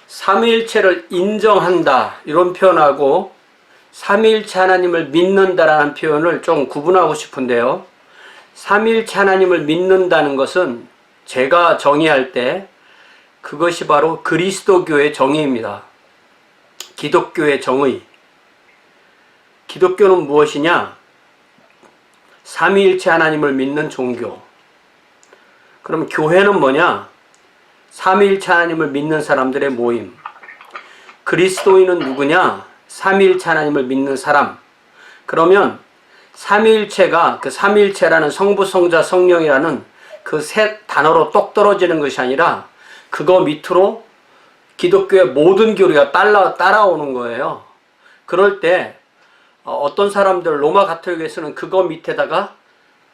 삼위일체를 인정한다 이런 표현하고 삼위일체 하나님을 믿는다라는 표현을 좀 구분하고 싶은데요. 삼위일체 하나님을 믿는다는 것은 제가 정의할 때 그것이 바로 그리스도교의 정의입니다. 기독교의 정의. 기독교는 무엇이냐? 삼위일체 하나님을 믿는 종교. 그럼 교회는 뭐냐? 삼위일체 하나님을 믿는 사람들의 모임. 그리스도인은 누구냐? 삼위일체 하나님을 믿는 사람. 그러면 삼위일체가 그 삼위일체라는 성부, 성자, 성령이라는 그 세 단어로 똑 떨어지는 것이 아니라 그거 밑으로 기독교의 모든 교리가 따라오는 거예요. 그럴 때 어떤 사람들 로마 가톨릭에서는 그거 밑에다가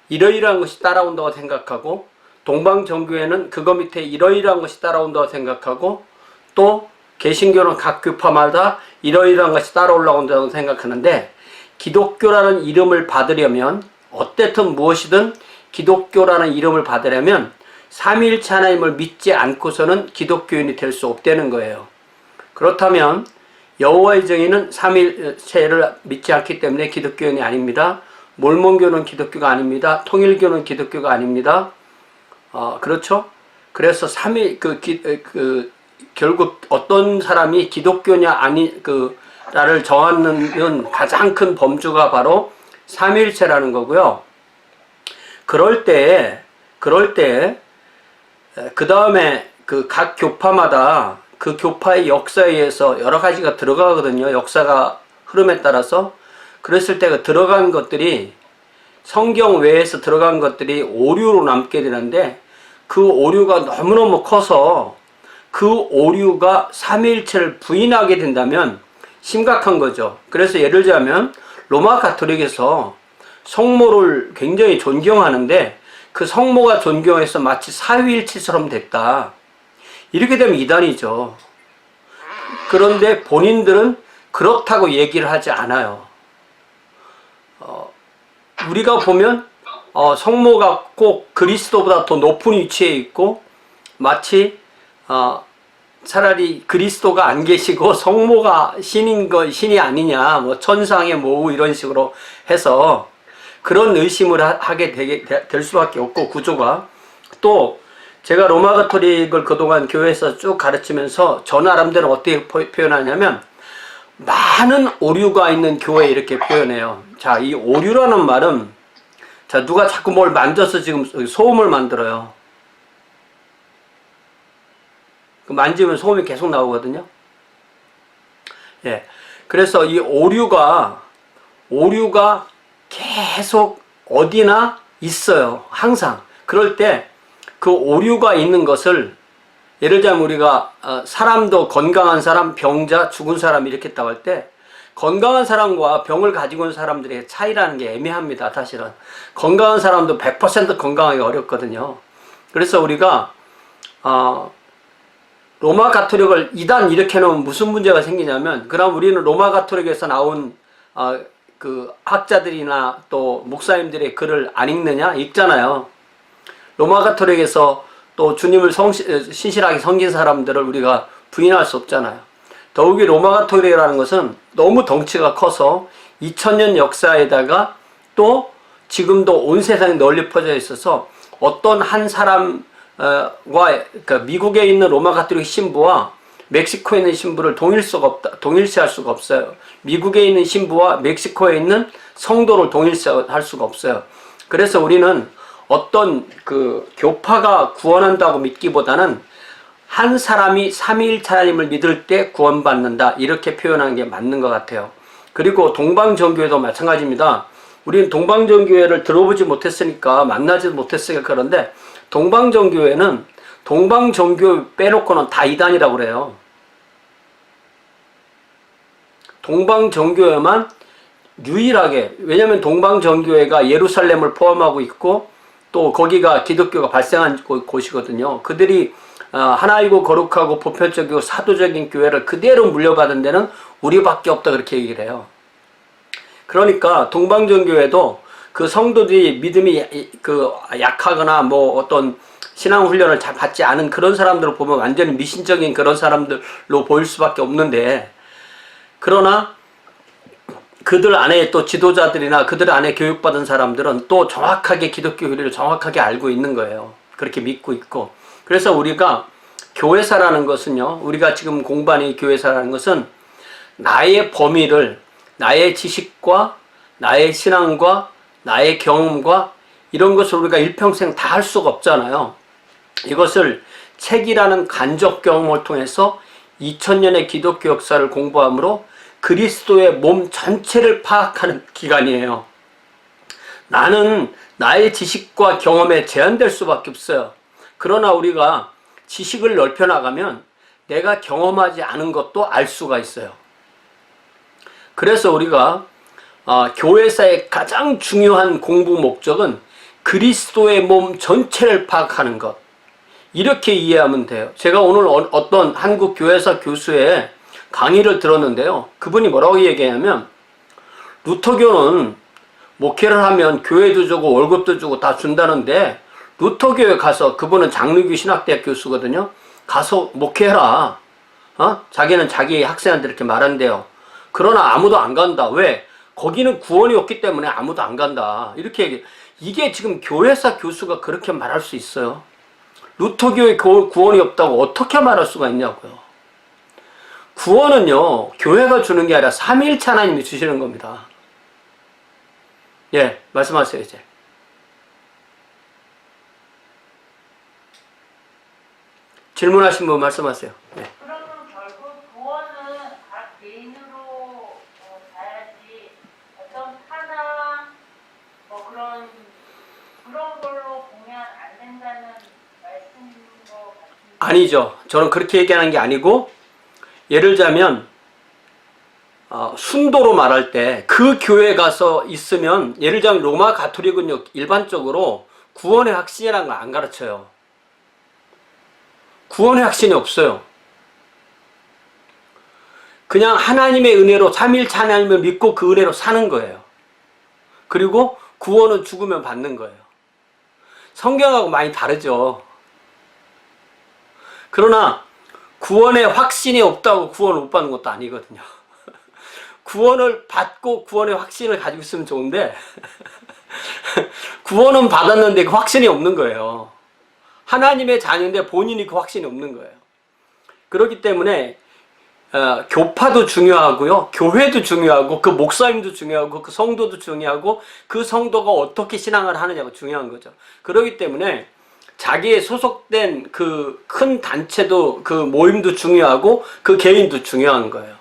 이러이러한 것이 따라온다고 생각하고, 동방정교회는 그거 밑에 이러이러한 것이 따라온다고 생각하고, 또 개신교는 각 교파마다 이러이러한 것이 따라올라온다고 생각하는데, 기독교라는 이름을 받으려면 어쨌든 무엇이든 기독교라는 이름을 받으려면 삼위일체 하나님을 믿지 않고서는 기독교인이 될 수 없다는 거예요. 그렇다면 여호와의 증인은 삼위일체를 믿지 않기 때문에 기독교인이 아닙니다. 몰몬교는 기독교가 아닙니다. 통일교는 기독교가 아닙니다. 그렇죠? 그래서 결국 어떤 사람이 기독교냐 라를 정하는 가장 큰 범주가 바로 삼위일체라는 거고요. 그럴 때 그 다음에 그 각 교파마다 그 교파의 역사에 의해서 여러 가지가 들어가거든요. 역사가 흐름에 따라서. 그랬을 때 그 들어간 것들이, 성경 외에서 들어간 것들이 오류로 남게 되는데, 그 오류가 너무너무 커서 그 오류가 삼위일체를 부인하게 된다면 심각한 거죠. 그래서 예를 들자면 로마 가톨릭에서 성모를 굉장히 존경하는데 그 성모가 존경해서 마치 삼위일체처럼 됐다. 이렇게 되면 이단이죠. 그런데 본인들은 그렇다고 얘기를 하지 않아요. 우리가 보면 성모가 꼭 그리스도보다 더 높은 위치에 있고, 마치 차라리 그리스도가 안 계시고 성모가 신이 아니냐, 뭐 천상의 모후 이런 식으로 해서 그런 의심을 하게 될 수밖에 없고, 구조가. 또 제가 로마 가톨릭을 그동안 교회에서 쭉 가르치면서 저 나름대로 어떻게 표현하냐면, 많은 오류가 있는 교회 이렇게 표현해요. 자, 이 오류라는 말은, 자, 누가 자꾸 뭘 만져서 지금 소음을 만들어요. 만지면 소음이 계속 나오거든요. 예. 그래서 이 오류가 계속 어디나 있어요. 항상. 그럴 때 그 오류가 있는 것을, 예를 들자면 우리가 사람도 건강한 사람, 병자, 죽은 사람 이렇게 했다고 할 때, 건강한 사람과 병을 가지고 있는 사람들의 차이라는 게 애매합니다. 사실은 건강한 사람도 100% 건강하기 어렵거든요. 그래서 우리가 로마 가톨릭을 이단 이렇게 놓으면 무슨 문제가 생기냐면, 그럼 우리는 로마 가톨릭에서 나온 그 학자들이나 또 목사님들의 글을 안 읽느냐? 읽잖아요. 로마 가톨릭에서 또 주님을 신실하게 섬긴 사람들을 우리가 부인할 수 없잖아요. 더욱이 로마 가톨릭이라는 것은 너무 덩치가 커서 2000년 역사에다가 또 지금도 온 세상에 널리 퍼져 있어서 어떤 한 사람과, 그러니까 미국에 있는 로마 가톨릭 신부와 멕시코에 있는 신부를 동일시할 수가 없어요. 미국에 있는 신부와 멕시코에 있는 성도를 동일시할 수가 없어요. 그래서 우리는 어떤 그 교파가 구원한다고 믿기보다는 한 사람이 삼위일체 하나님을 믿을 때 구원받는다, 이렇게 표현하는 게 맞는 것 같아요. 그리고 동방정교회도 마찬가지입니다. 우리는 동방정교회를 들어보지 못했으니까, 만나지도 못했으니까 그런데, 동방정교회는 동방정교 빼놓고는 다 이단이라고 그래요. 동방정교회만 유일하게, 왜냐하면 동방정교회가 예루살렘을 포함하고 있고 또 거기가 기독교가 발생한 곳이거든요. 그들이 하나이고 거룩하고 보편적이고 사도적인 교회를 그대로 물려받은 데는 우리밖에 없다, 그렇게 얘기를 해요. 그러니까 동방정교회도 그 성도들이 믿음이 약하거나 뭐 어떤 신앙 훈련을 잘 받지 않은 그런 사람들을 보면 완전히 미신적인 그런 사람들로 보일 수밖에 없는데, 그러나 그들 안에 또 지도자들이나 그들 안에 교육받은 사람들은 또 정확하게 기독교 교리를 정확하게 알고 있는 거예요. 그렇게 믿고 있고. 그래서 우리가 교회사라는 것은요, 우리가 지금 공부하는 이 교회사라는 것은 나의 범위를, 나의 지식과 나의 신앙과 나의 경험과 이런 것을 우리가 일평생 다 할 수가 없잖아요. 이것을 책이라는 간접 경험을 통해서 2000년의 기독교 역사를 공부함으로 그리스도의 몸 전체를 파악하는 기간이에요. 나는 나의 지식과 경험에 제한될 수밖에 없어요. 그러나 우리가 지식을 넓혀나가면 내가 경험하지 않은 것도 알 수가 있어요. 그래서 우리가 교회사의 가장 중요한 공부 목적은 그리스도의 몸 전체를 파악하는 것. 이렇게 이해하면 돼요. 제가 오늘 어떤 한국 교회사 교수의 강의를 들었는데요. 그분이 뭐라고 얘기하냐면, 루터교는 목회를 하면 교회도 주고 월급도 주고 다 준다는데, 루터교에 가서, 그분은 장로교 신학대학 교수거든요. 가서 목회해라. 자기는 자기 학생한테 이렇게 말한대요. 그러나 아무도 안 간다. 왜? 거기는 구원이 없기 때문에 아무도 안 간다. 이렇게 얘기해. 이게 지금 교회사 교수가 그렇게 말할 수 있어요? 루터교의 구원이 없다고 어떻게 말할 수가 있냐고요. 구원은요, 교회가 주는 게 아니라 삼위일체 하나님이 주시는 겁니다. 예, 말씀하세요, 이제. 질문하신 분 말씀하세요. 네. 그러면 결국 구원은 각 개인으로 가야지 어떤 하나 뭐 그런 걸로 보면 안 된다는 말씀인 것 같은데. 아니죠. 저는 그렇게 얘기하는 게 아니고, 예를 들자면 순도로 말할 때 그 교회에 가서 있으면, 예를 들자면 로마 가톨릭은요, 일반적으로 구원의 확신이라는 걸 안 가르쳐요. 구원의 확신이 없어요. 그냥 하나님의 은혜로 삼위일체 하나님을 믿고 그 은혜로 사는 거예요. 그리고 구원은 죽으면 받는 거예요. 성경하고 많이 다르죠. 그러나 구원의 확신이 없다고 구원을 못 받는 것도 아니거든요. 구원을 받고 구원의 확신을 가지고 있으면 좋은데 구원은 받았는데 그 확신이 없는 거예요. 하나님의 자녀인데 본인이 그 확신이 없는 거예요. 그렇기 때문에 교파도 중요하고요, 교회도 중요하고, 그 목사님도 중요하고, 그 성도도 중요하고, 그 성도가 어떻게 신앙을 하느냐가 중요한 거죠. 그렇기 때문에 자기의 소속된 그 큰 단체도, 그 모임도 중요하고, 그 개인도 중요한 거예요.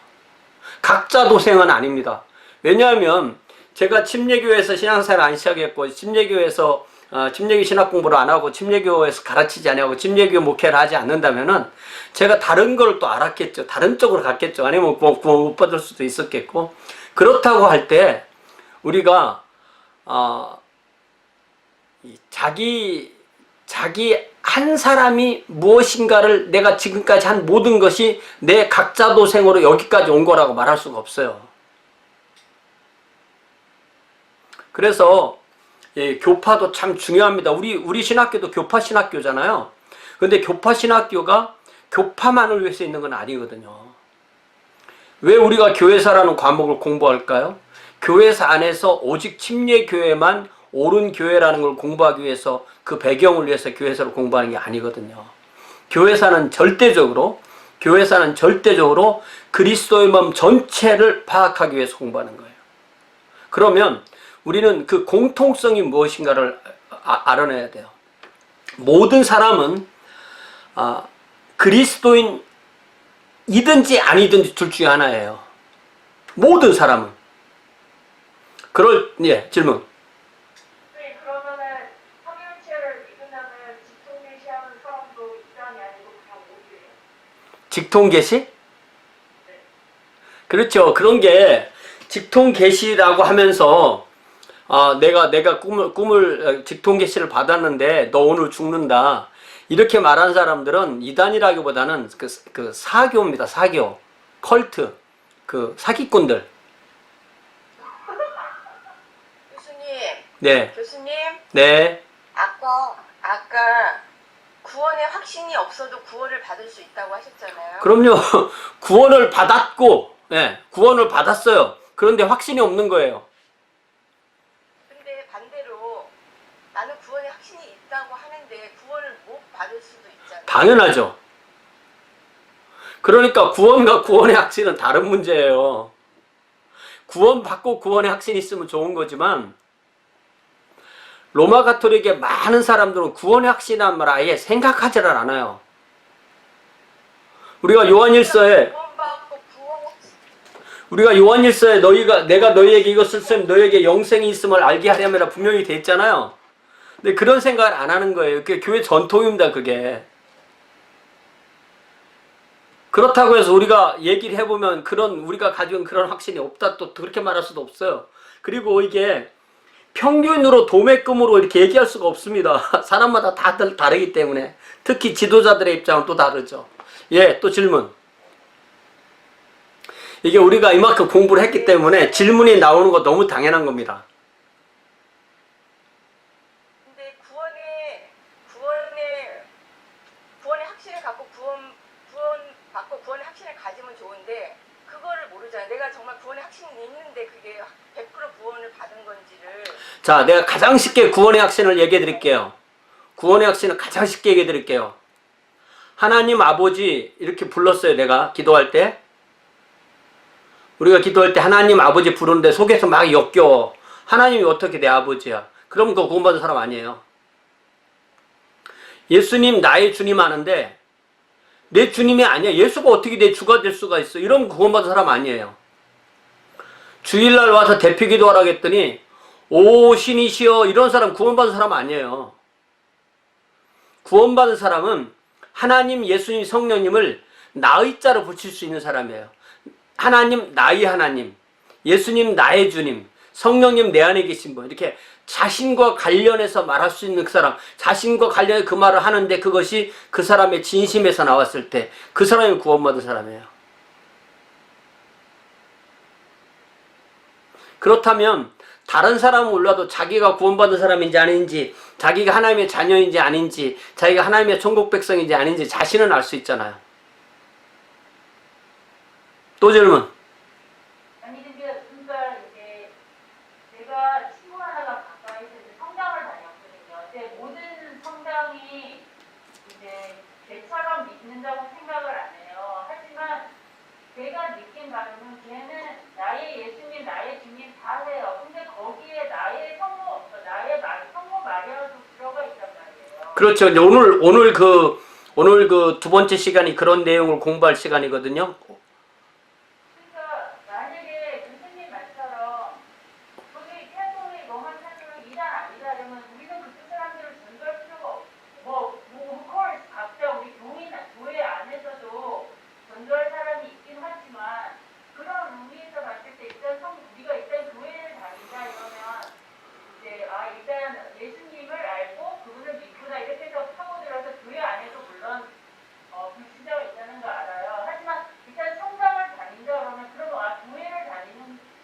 각자 도생은 아닙니다. 왜냐하면 제가 침례교회에서 신앙생활 안 시작했고, 침례교회에서 침례교 신학 공부를 안 하고, 침례교에서 가르치지 않고, 침례교 목회를 하지 않는다면은 제가 다른 걸 또 알았겠죠. 다른 쪽으로 갔겠죠. 아니면 구원 못 받을 수도 있었겠고. 그렇다고 할 때 우리가 자기 한 사람이 무엇인가를, 내가 지금까지 한 모든 것이 내 각자 도생으로 여기까지 온 거라고 말할 수가 없어요. 그래서 교파도 참 중요합니다. 우리 신학교도 교파 신학교잖아요. 근데 교파 신학교가 교파만을 위해서 있는 건 아니거든요. 왜 우리가 교회사라는 과목을 공부할까요? 교회사 안에서 오직 침례교회만 옳은 교회라는 걸 공부하기 위해서, 그 배경을 위해서 교회사를 공부하는 게 아니거든요. 교회사는 절대적으로 그리스도의 몸 전체를 파악하기 위해서 공부하는 거예요. 그러면 우리는 그 공통성이 무엇인가를 알아내야 돼요. 모든 사람은 그리스도인이든지 아니든지 둘 중에 하나예요. 모든 사람은. 질문. 네, 그러면은 삼위일체를 믿으면은 직통계시하는 사람도 이단이 아니고 그냥 오류예요. 직통계시? 네. 그렇죠. 그런 게 직통계시라고 하면서 내가 꿈을 직통계시를 받았는데 너 오늘 죽는다, 이렇게 말한 사람들은 이단이라기보다는 그 사교입니다. 사교, 컬트, 그 사기꾼들. 교수님. 네. 교수님. 네. 아까 구원의 확신이 없어도 구원을 받을 수 있다고 하셨잖아요. 그럼요. 구원을 받았고, 예, 구원을 받았어요. 그런데 확신이 없는 거예요. 근데 반대로 나는 구원의 확신이 있다고 하는데 구원을 못 받을 수도 있잖아요. 당연하죠. 그러니까 구원과 구원의 확신은 다른 문제예요. 구원 받고 구원의 확신이 있으면 좋은 거지만 로마 가톨릭의 많은 사람들은 구원의 확신이란 말 아예 생각하지를 않아요. 우리가 요한일서에 내가 너희에게 이것을 쓰면 너희에게 영생이 있음을 알게 하려면 분명히 돼 있잖아요. 근데 그런 생각을 안 하는 거예요. 그게 교회 전통입니다, 그게. 그렇다고 해서 우리가 얘기를 해보면 우리가 가지고 있는 그런 확신이 없다 또 그렇게 말할 수도 없어요. 그리고 이게 평균으로 도매금으로 이렇게 얘기할 수가 없습니다. 사람마다 다들 다르기 때문에. 특히 지도자들의 입장은 또 다르죠. 예, 또 질문. 이게 우리가 이만큼 공부를 했기 때문에 질문이 나오는 거 너무 당연한 겁니다. 근데 구원의 확신을 갖고 구원 받고 구원의 확신을 가지면 좋은데 그거를 모르잖아요. 내가 정말 구원의 확신이 있는데 그게 100% 구원을 받은 건지를. 자, 내가 가장 쉽게 구원의 확신을 얘기해 드릴게요. 구원의 확신을 가장 쉽게 얘기해 드릴게요. 하나님 아버지 이렇게 불렀어요. 내가 기도할 때. 우리가 기도할 때 하나님 아버지 부르는데 속에서 막 역겨워. 하나님이 어떻게 내 아버지야? 그럼 그거 구원받은 사람 아니에요. 예수님 나의 주님 하는데 내 주님이 아니야. 예수가 어떻게 내 주가 될 수가 있어. 이러면 구원받은 사람 아니에요. 주일날 와서 대피 기도하라고 했더니 오 신이시여 이런 사람 구원받은 사람 아니에요. 구원받은 사람은 하나님 예수님 성령님을 나의 자로 붙일 수 있는 사람이에요. 하나님 나의 하나님, 예수님 나의 주님, 성령님 내 안에 계신 분, 이렇게 자신과 관련해서 말할 수 있는 그 사람, 자신과 관련해 그 말을 하는데 그것이 그 사람의 진심에서 나왔을 때 그 사람이 구원받은 사람이에요. 그렇다면 다른 사람은 몰라도 자기가 구원받은 사람인지 아닌지, 자기가 하나님의 자녀인지 아닌지, 자기가 하나님의 천국 백성인지 아닌지 자신은 알 수 있잖아요. 또 질문. 아니 그러니까 이제 제가 친구 하나가 가까이 있어서 성당을 다녔거든요. 근데 모든 성당이 이제 걔처럼 믿는다고 생각을 안 해요. 하지만 제가 느낀 바로는 걔는 나의 예수님, 나의 주님 다 해요. 근데 거기에 나의 성모 마리아도 들어가 있단 말이에요. 그렇죠. 오늘 그 두 번째 시간이 그런 내용을 공부할 시간이거든요. 그러니까 만약에 교수님 말처럼 거기 캐톨릭, 로만 캐톨릭 이단 아니다 이러면 우리는 그쪽 사람들을 전도할 필요가 없고 of 각자 우리 교회 안에서도 전도할 사람이 있긴 하지만 그런 의미에서 봤을 때 우리가 일단 교회를 다닌다 이러면 이제 일단 예수님을 알고 그분을 믿구나 이렇게 해서 파고들어서 교회 안에도 물론 불신자가 있다는 거 알아요. 하지만 일단 성당을 다닌다 그러면 그러면 교회를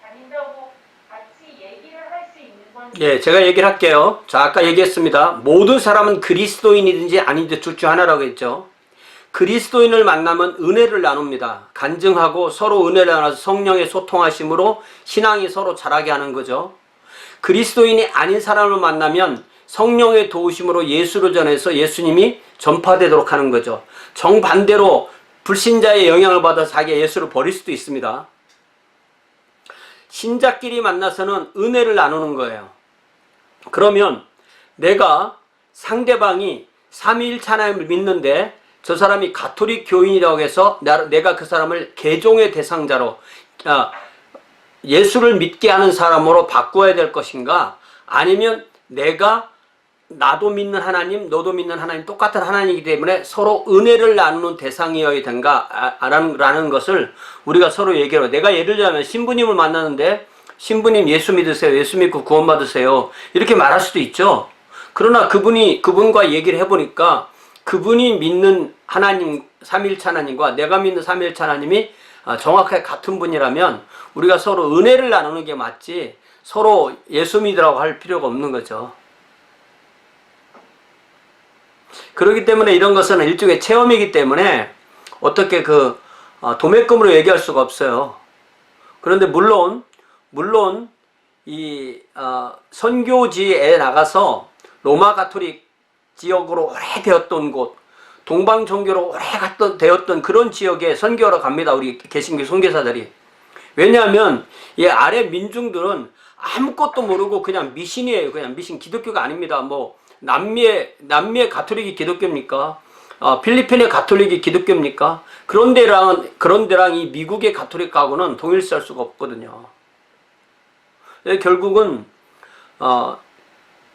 다닌다고 같이 얘기를 할 수 있는 건지. 예, 제가 얘기를 할게요. 자, 아까 얘기했습니다. 모든 사람은 그리스도인이든지 아닌지 둘 중 하나라고 했죠. 그리스도인을 만나면 은혜를 나눕니다. 간증하고 서로 은혜를 나눠서 성령의 소통하심으로 신앙이 서로 자라게 하는 거죠. 그리스도인이 아닌 사람을 만나면 성령의 도우심으로 예수를 전해서 예수님이 전파되도록 하는 거죠. 정반대로 불신자의 영향을 받아서 자기가 예수를 버릴 수도 있습니다. 신자끼리 만나서는 은혜를 나누는 거예요. 그러면 내가 상대방이 삼위일체 하나님을 믿는데 저 사람이 가톨릭 교인이라고 해서 내가 그 사람을 개종의 대상자로 예수를 믿게 하는 사람으로 바꿔야 될 것인가? 아니면 나도 믿는 하나님, 너도 믿는 하나님 똑같은 하나님이기 때문에 서로 은혜를 나누는 대상이어야 된가? 라는 것을 우리가 서로 얘기해요. 내가 예를 들자면 신부님을 만나는데 신부님 예수 믿으세요. 예수 믿고 구원 받으세요. 이렇게 말할 수도 있죠. 그러나 그분과 얘기를 해보니까 그분이 믿는 하나님, 삼위일체 하나님과 내가 믿는 삼위일체 하나님이 정확하게 같은 분이라면 우리가 서로 은혜를 나누는 게 맞지 서로 예수 믿으라고 할 필요가 없는 거죠. 그렇기 때문에 이런 것은 일종의 체험이기 때문에 어떻게 도매금으로 얘기할 수가 없어요. 그런데 물론 이 선교지에 나가서 로마 가톨릭 지역으로 오래 되었던 곳, 동방 종교로 오래 되었던 그런 지역에 선교하러 갑니다. 우리 개신교 선교사들이. 왜냐하면 이 아래 민중들은 아무것도 모르고 그냥 미신이에요. 그냥 미신, 기독교가 아닙니다. 뭐 남미의 가톨릭이 기독교입니까? 필리핀의 가톨릭이 기독교입니까? 그런 데랑 이 미국의 가톨릭하고는 동일시할 수가 없거든요. 결국은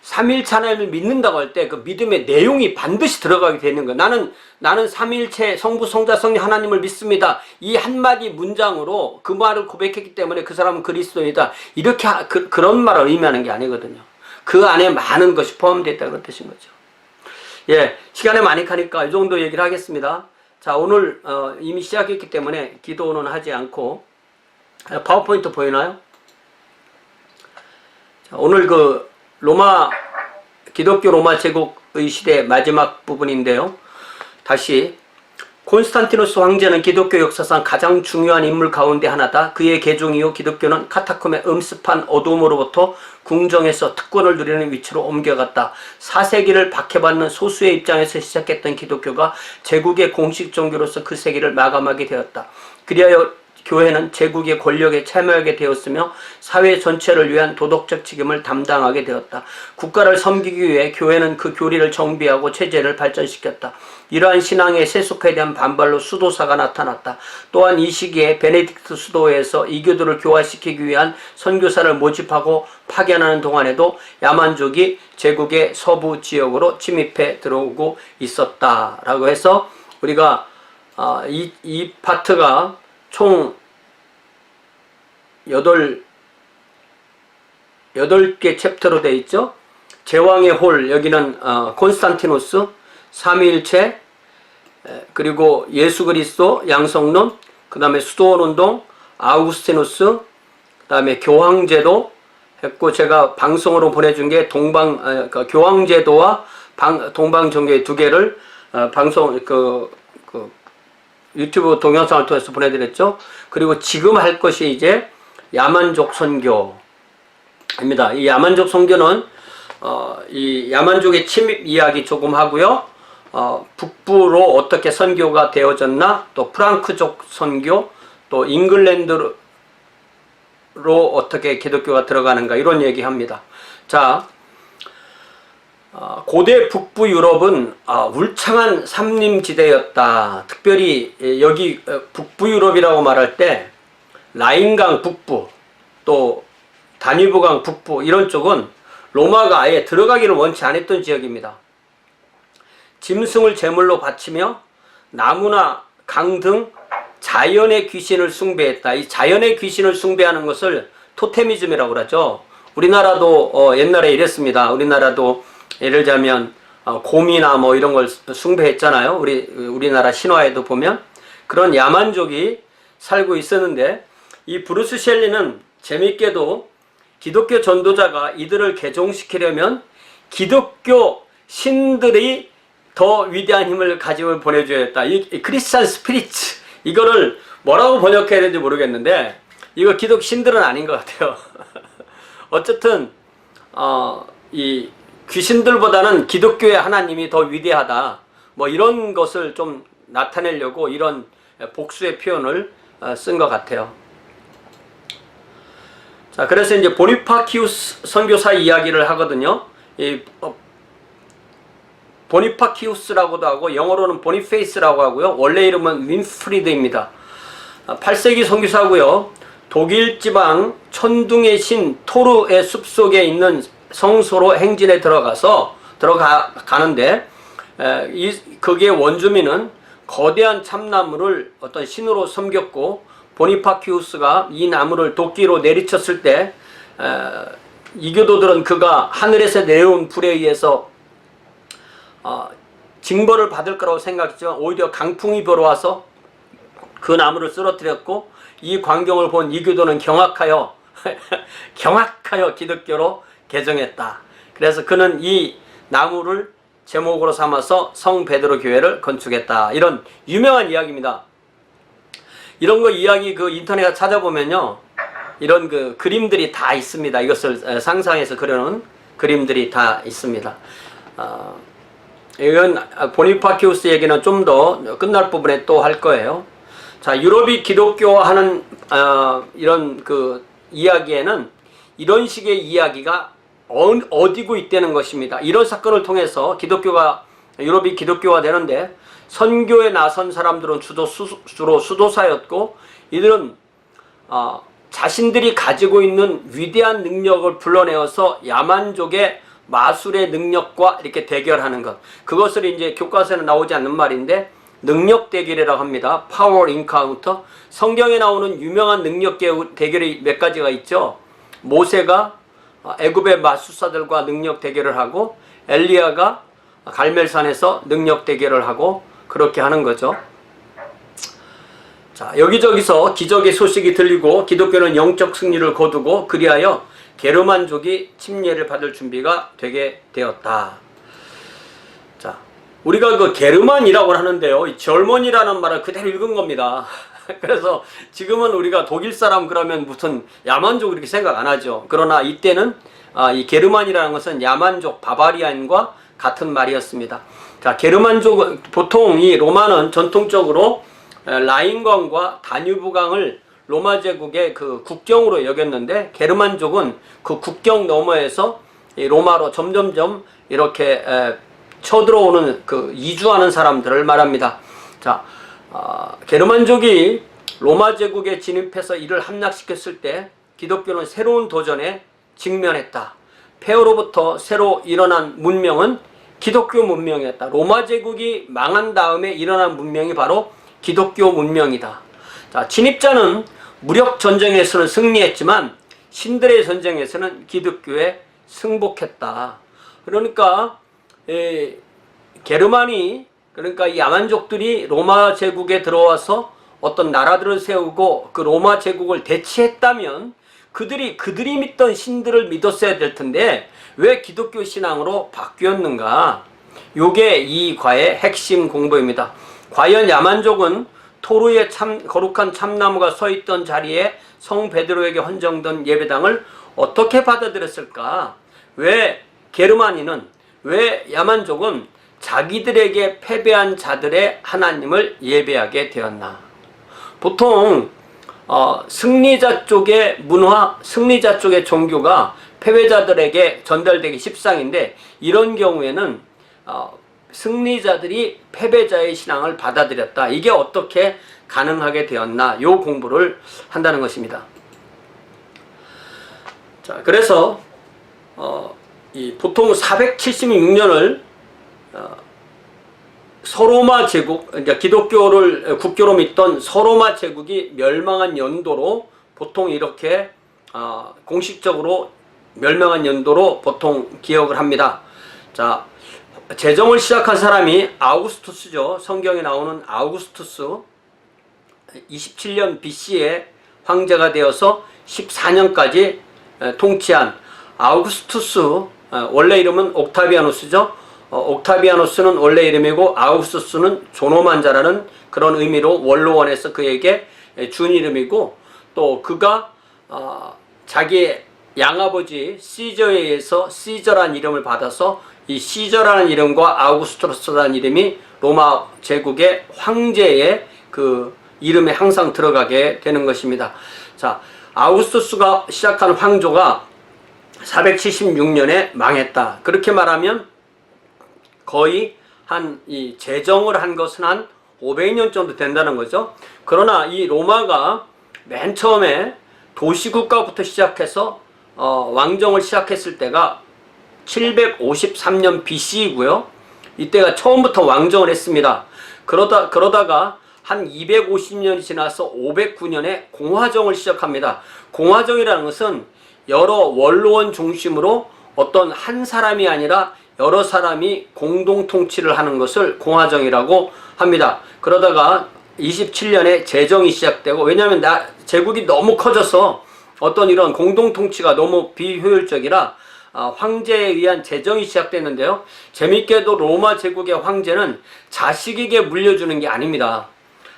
삼위일체 하나님을 믿는다고 할 때 그 믿음의 내용이 반드시 들어가게 되는 거예요. 나는 삼위일체 성부 성자 성령 하나님을 믿습니다. 이 한마디 문장으로 그 말을 고백했기 때문에 그 사람은 그리스도이다. 이렇게 그런 말을 의미하는 게 아니거든요. 그 안에 많은 것이 포함되어 있다 그런 뜻인 거죠. 예, 시간이 많이 가니까 이 정도 얘기를 하겠습니다. 자, 오늘 이미 시작했기 때문에 기도는 하지 않고 파워포인트 보이나요? 자, 오늘 기독교 로마 제국의 시대 마지막 부분인데요. 다시 콘스탄티누스 황제는 기독교 역사상 가장 중요한 인물 가운데 하나다. 그의 개종 이후 기독교는 카타콤의 음습한 어둠으로부터 궁정에서 특권을 누리는 위치로 옮겨갔다. 4세기를 박해받는 소수의 입장에서 시작했던 기독교가 제국의 공식 종교로서 그 세기를 마감하게 되었다. 그리하여 교회는 제국의 권력에 참여하게 되었으며 사회 전체를 위한 도덕적 책임을 담당하게 되었다. 국가를 섬기기 위해 교회는 그 교리를 정비하고 체제를 발전시켰다. 이러한 신앙의 세속화에 대한 반발로 수도사가 나타났다. 또한 이 시기에 베네딕트 수도에서 이교도를 교화시키기 위한 선교사를 모집하고 파견하는 동안에도 야만족이 제국의 서부 지역으로 침입해 들어오고 있었다라고 해서 우리가 이 파트가 총 8개 챕터로 되어 있죠. 제왕의 홀, 여기는 콘스탄티누스, 삼위일체, 그리고 예수 그리스도, 양성론, 그 다음에 수도원운동, 아우구스티누스, 그 다음에 교황제도 했고, 제가 방송으로 보내준 게 교황제도와 동방종교의 두 개를 유튜브 동영상을 통해서 보내드렸죠. 그리고 지금 할 것이 이제 야만족 선교입니다. 이 야만족 선교는 이 야만족의 침입 이야기 조금 하고요. 북부로 어떻게 선교가 되어졌나, 또 프랑크족 선교, 또 잉글랜드로 어떻게 기독교가 들어가는가, 이런 얘기합니다. 자, 고대 북부 유럽은 울창한 삼림지대였다. 특별히 여기 북부 유럽이라고 말할 때 라인강 북부, 또 다뉴브강 북부, 이런 쪽은 로마가 아예 들어가기를 원치 않았던 지역입니다. 짐승을 제물로 바치며 나무나 강 등 자연의 귀신을 숭배했다. 이 자연의 귀신을 숭배하는 것을 토테미즘이라고 그러죠. 우리나라도 옛날에 이랬습니다. 우리나라도 예를 들자면 곰이나 뭐 이런 걸 숭배했잖아요. 우리나라 신화에도 보면 그런 야만족이 살고 있었는데, 이 브루스 셸리는 재밌게도 기독교 전도자가 이들을 개종시키려면 기독교 신들이 더 위대한 힘을 가지고 보내줘야 했다. 이 크리스찬 스피리츠, 이거를 뭐라고 번역해야 되는지 모르겠는데 이거 기독 신들은 아닌 것 같아요. 어쨌든 이 귀신들보다는 기독교의 하나님이 더 위대하다, 뭐 이런 것을 좀 나타내려고 이런 복수의 표현을 쓴 것 같아요. 자, 그래서 이제 보니파키우스 선교사 이야기를 하거든요. 이 보니파키우스라고도 하고 영어로는 보니페이스라고 하고요. 원래 이름은 윈프리드입니다. 8세기 선교사고요. 독일 지방 천둥의 신 토르의 숲속에 있는 성소로 행진에 들어가는데 거기에 원주민은 거대한 참나무를 어떤 신으로 섬겼고, 보니파키우스가 이 나무를 도끼로 내리쳤을 때 이교도들은 그가 하늘에서 내려온 불에 의해서 징벌을 받을 거라고 생각했지만 오히려 강풍이 불어와서 그 나무를 쓰러뜨렸고, 이 광경을 본 이교도는 경악하여 기독교로 개종했다. 그래서 그는 이 나무를 제목으로 삼아서 성 베드로 교회를 건축했다. 이런 유명한 이야기입니다. 이런 거 이야기 그 인터넷에 찾아보면요, 이런 그 그림들이 다 있습니다. 이것을 상상해서 그려놓은 그림들이 다 있습니다. 이건 보니파키우스 얘기는 좀 더 끝날 부분에 또 할 거예요. 자, 유럽이 기독교화하는 이런 그 이야기에는 이런 식의 이야기가 어디고 있다는 것입니다. 이런 사건을 통해서 유럽이 기독교화되는데, 선교에 나선 사람들은 주로 수도사였고, 이들은 자신들이 가지고 있는 위대한 능력을 불러내어서 야만족의 마술의 능력과 이렇게 대결하는 것, 그것을 이제 교과서에는 나오지 않는 말인데 능력 대결이라고 합니다. 파워 인카운터. 성경에 나오는 유명한 능력 대결이 몇 가지가 있죠. 모세가 애굽의 마술사들과 능력 대결을 하고, 엘리야가 갈멜산에서 능력 대결을 하고, 그렇게 하는 거죠. 자, 여기저기서 기적의 소식이 들리고 기독교는 영적 승리를 거두고, 그리하여 게르만족이 침례를 받을 준비가 되게 되었다. 자, 우리가 그 게르만이라고 하는데요, 이 절몬이라는 말을 그대로 읽은 겁니다. 그래서 지금은 우리가 독일 사람 그러면 무슨 야만족 이렇게 생각 안 하죠. 그러나 이때는 이 게르만이라는 것은 야만족 바바리안과 같은 말이었습니다. 자, 게르만족은 보통 이 로마는 전통적으로 라인강과 다뉴브강을 로마 제국의 그 국경으로 여겼는데, 게르만족은 그 국경 너머에서 이 로마로 점점점 이렇게 쳐들어오는 그 이주하는 사람들을 말합니다. 자, 게르만족이 로마 제국에 진입해서 이를 함락시켰을 때 기독교는 새로운 도전에 직면했다. 폐허로부터 새로 일어난 문명은 기독교 문명이었다. 로마 제국이 망한 다음에 일어난 문명이 바로 기독교 문명이다. 자, 진입자는 무력 전쟁에서는 승리했지만 신들의 전쟁에서는 기독교에 승복했다. 그러니까 게르만이, 그러니까 이 야만족들이 로마 제국에 들어와서 어떤 나라들을 세우고 그 로마 제국을 대치했다면 그들이 믿던 신들을 믿었어야 될 텐데 왜 기독교 신앙으로 바뀌었는가? 요게 이 과의 핵심 공부입니다. 과연 야만족은 토르의 거룩한 참나무가 서 있던 자리에 성 베드로에게 헌정된 예배당을 어떻게 받아들였을까? 왜 게르마니는, 왜 야만족은 자기들에게 패배한 자들의 하나님을 예배하게 되었나? 보통 승리자 쪽의 문화, 승리자 쪽의 종교가 패배자들에게 전달되기 십상인데, 이런 경우에는 승리자들이 패배자의 신앙을 받아들였다. 이게 어떻게 가능하게 되었나? 요 공부를 한다는 것입니다. 자, 그래서 보통 476년을 서로마 제국, 그러니까 기독교를 국교로 믿던 서로마 제국이 멸망한 연도로 보통 이렇게 공식적으로 멸망한 연도로 보통 기억을 합니다. 자, 제정을 시작한 사람이 아우구스투스죠. 성경에 나오는 아우구스투스. 27년 BC에 황제가 되어서 14년까지 통치한 아우구스투스, 원래 이름은 옥타비아누스죠. 옥타비아누스는 원래 이름이고 아우구스투스는 존엄한 자라는 그런 의미로 원로원에서 그에게 준 이름이고, 또 그가 자기의 양아버지 시저에 의해서 시저라는 이름을 받아서 이 시저라는 이름과 아우구스투스라는 이름이 로마 제국의 황제의 그 이름에 항상 들어가게 되는 것입니다. 자, 아우구스투스가 시작한 황조가 476년에 망했다. 그렇게 말하면 거의 이 제정을 한 것은 한 500년 정도 된다는 거죠. 그러나 이 로마가 맨 처음에 도시국가부터 시작해서 왕정을 시작했을 때가 753년 BC이고요. 이때가 처음부터 왕정을 했습니다. 그러다가 한 250년이 지나서 509년에 공화정을 시작합니다. 공화정이라는 것은 여러 원로원 중심으로 어떤 한 사람이 아니라 여러 사람이 공동 통치를 하는 것을 공화정이라고 합니다. 그러다가 27년에 제정이 시작되고, 왜냐하면 제국이 너무 커져서 어떤 이런 공동 통치가 너무 비효율적이라 황제에 의한 제정이 시작됐는데요. 재밌게도 로마 제국의 황제는 자식에게 물려주는 게 아닙니다.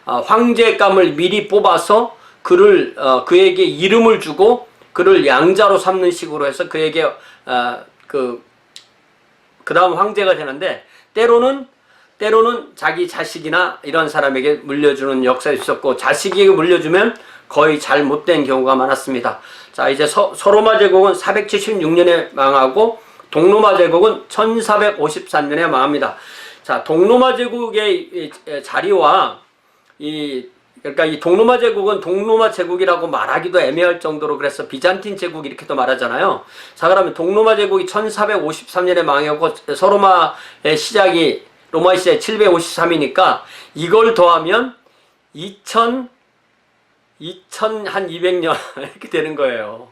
황제감을 미리 뽑아서 그에게 이름을 주고 그를 양자로 삼는 식으로 해서 그에게 그 다음 황제가 되는데, 때로는 자기 자식이나 이런 사람에게 물려주는 역사가 있었고, 자식에게 물려주면 거의 잘못된 경우가 많았습니다. 자, 이제 서로마 제국은 476년에 망하고 동로마 제국은 1453년에 망합니다. 자, 동로마 제국의 자리와 그러니까 이 동로마 제국은 동로마 제국이라고 말하기도 애매할 정도로, 그래서 비잔틴 제국 이렇게도 말하잖아요. 자, 그러면 동로마 제국이 1453년에 망하고 서로마의 시작이 로마의 시작이 753이니까 이걸 더하면 2200년 이렇게 되는 거예요.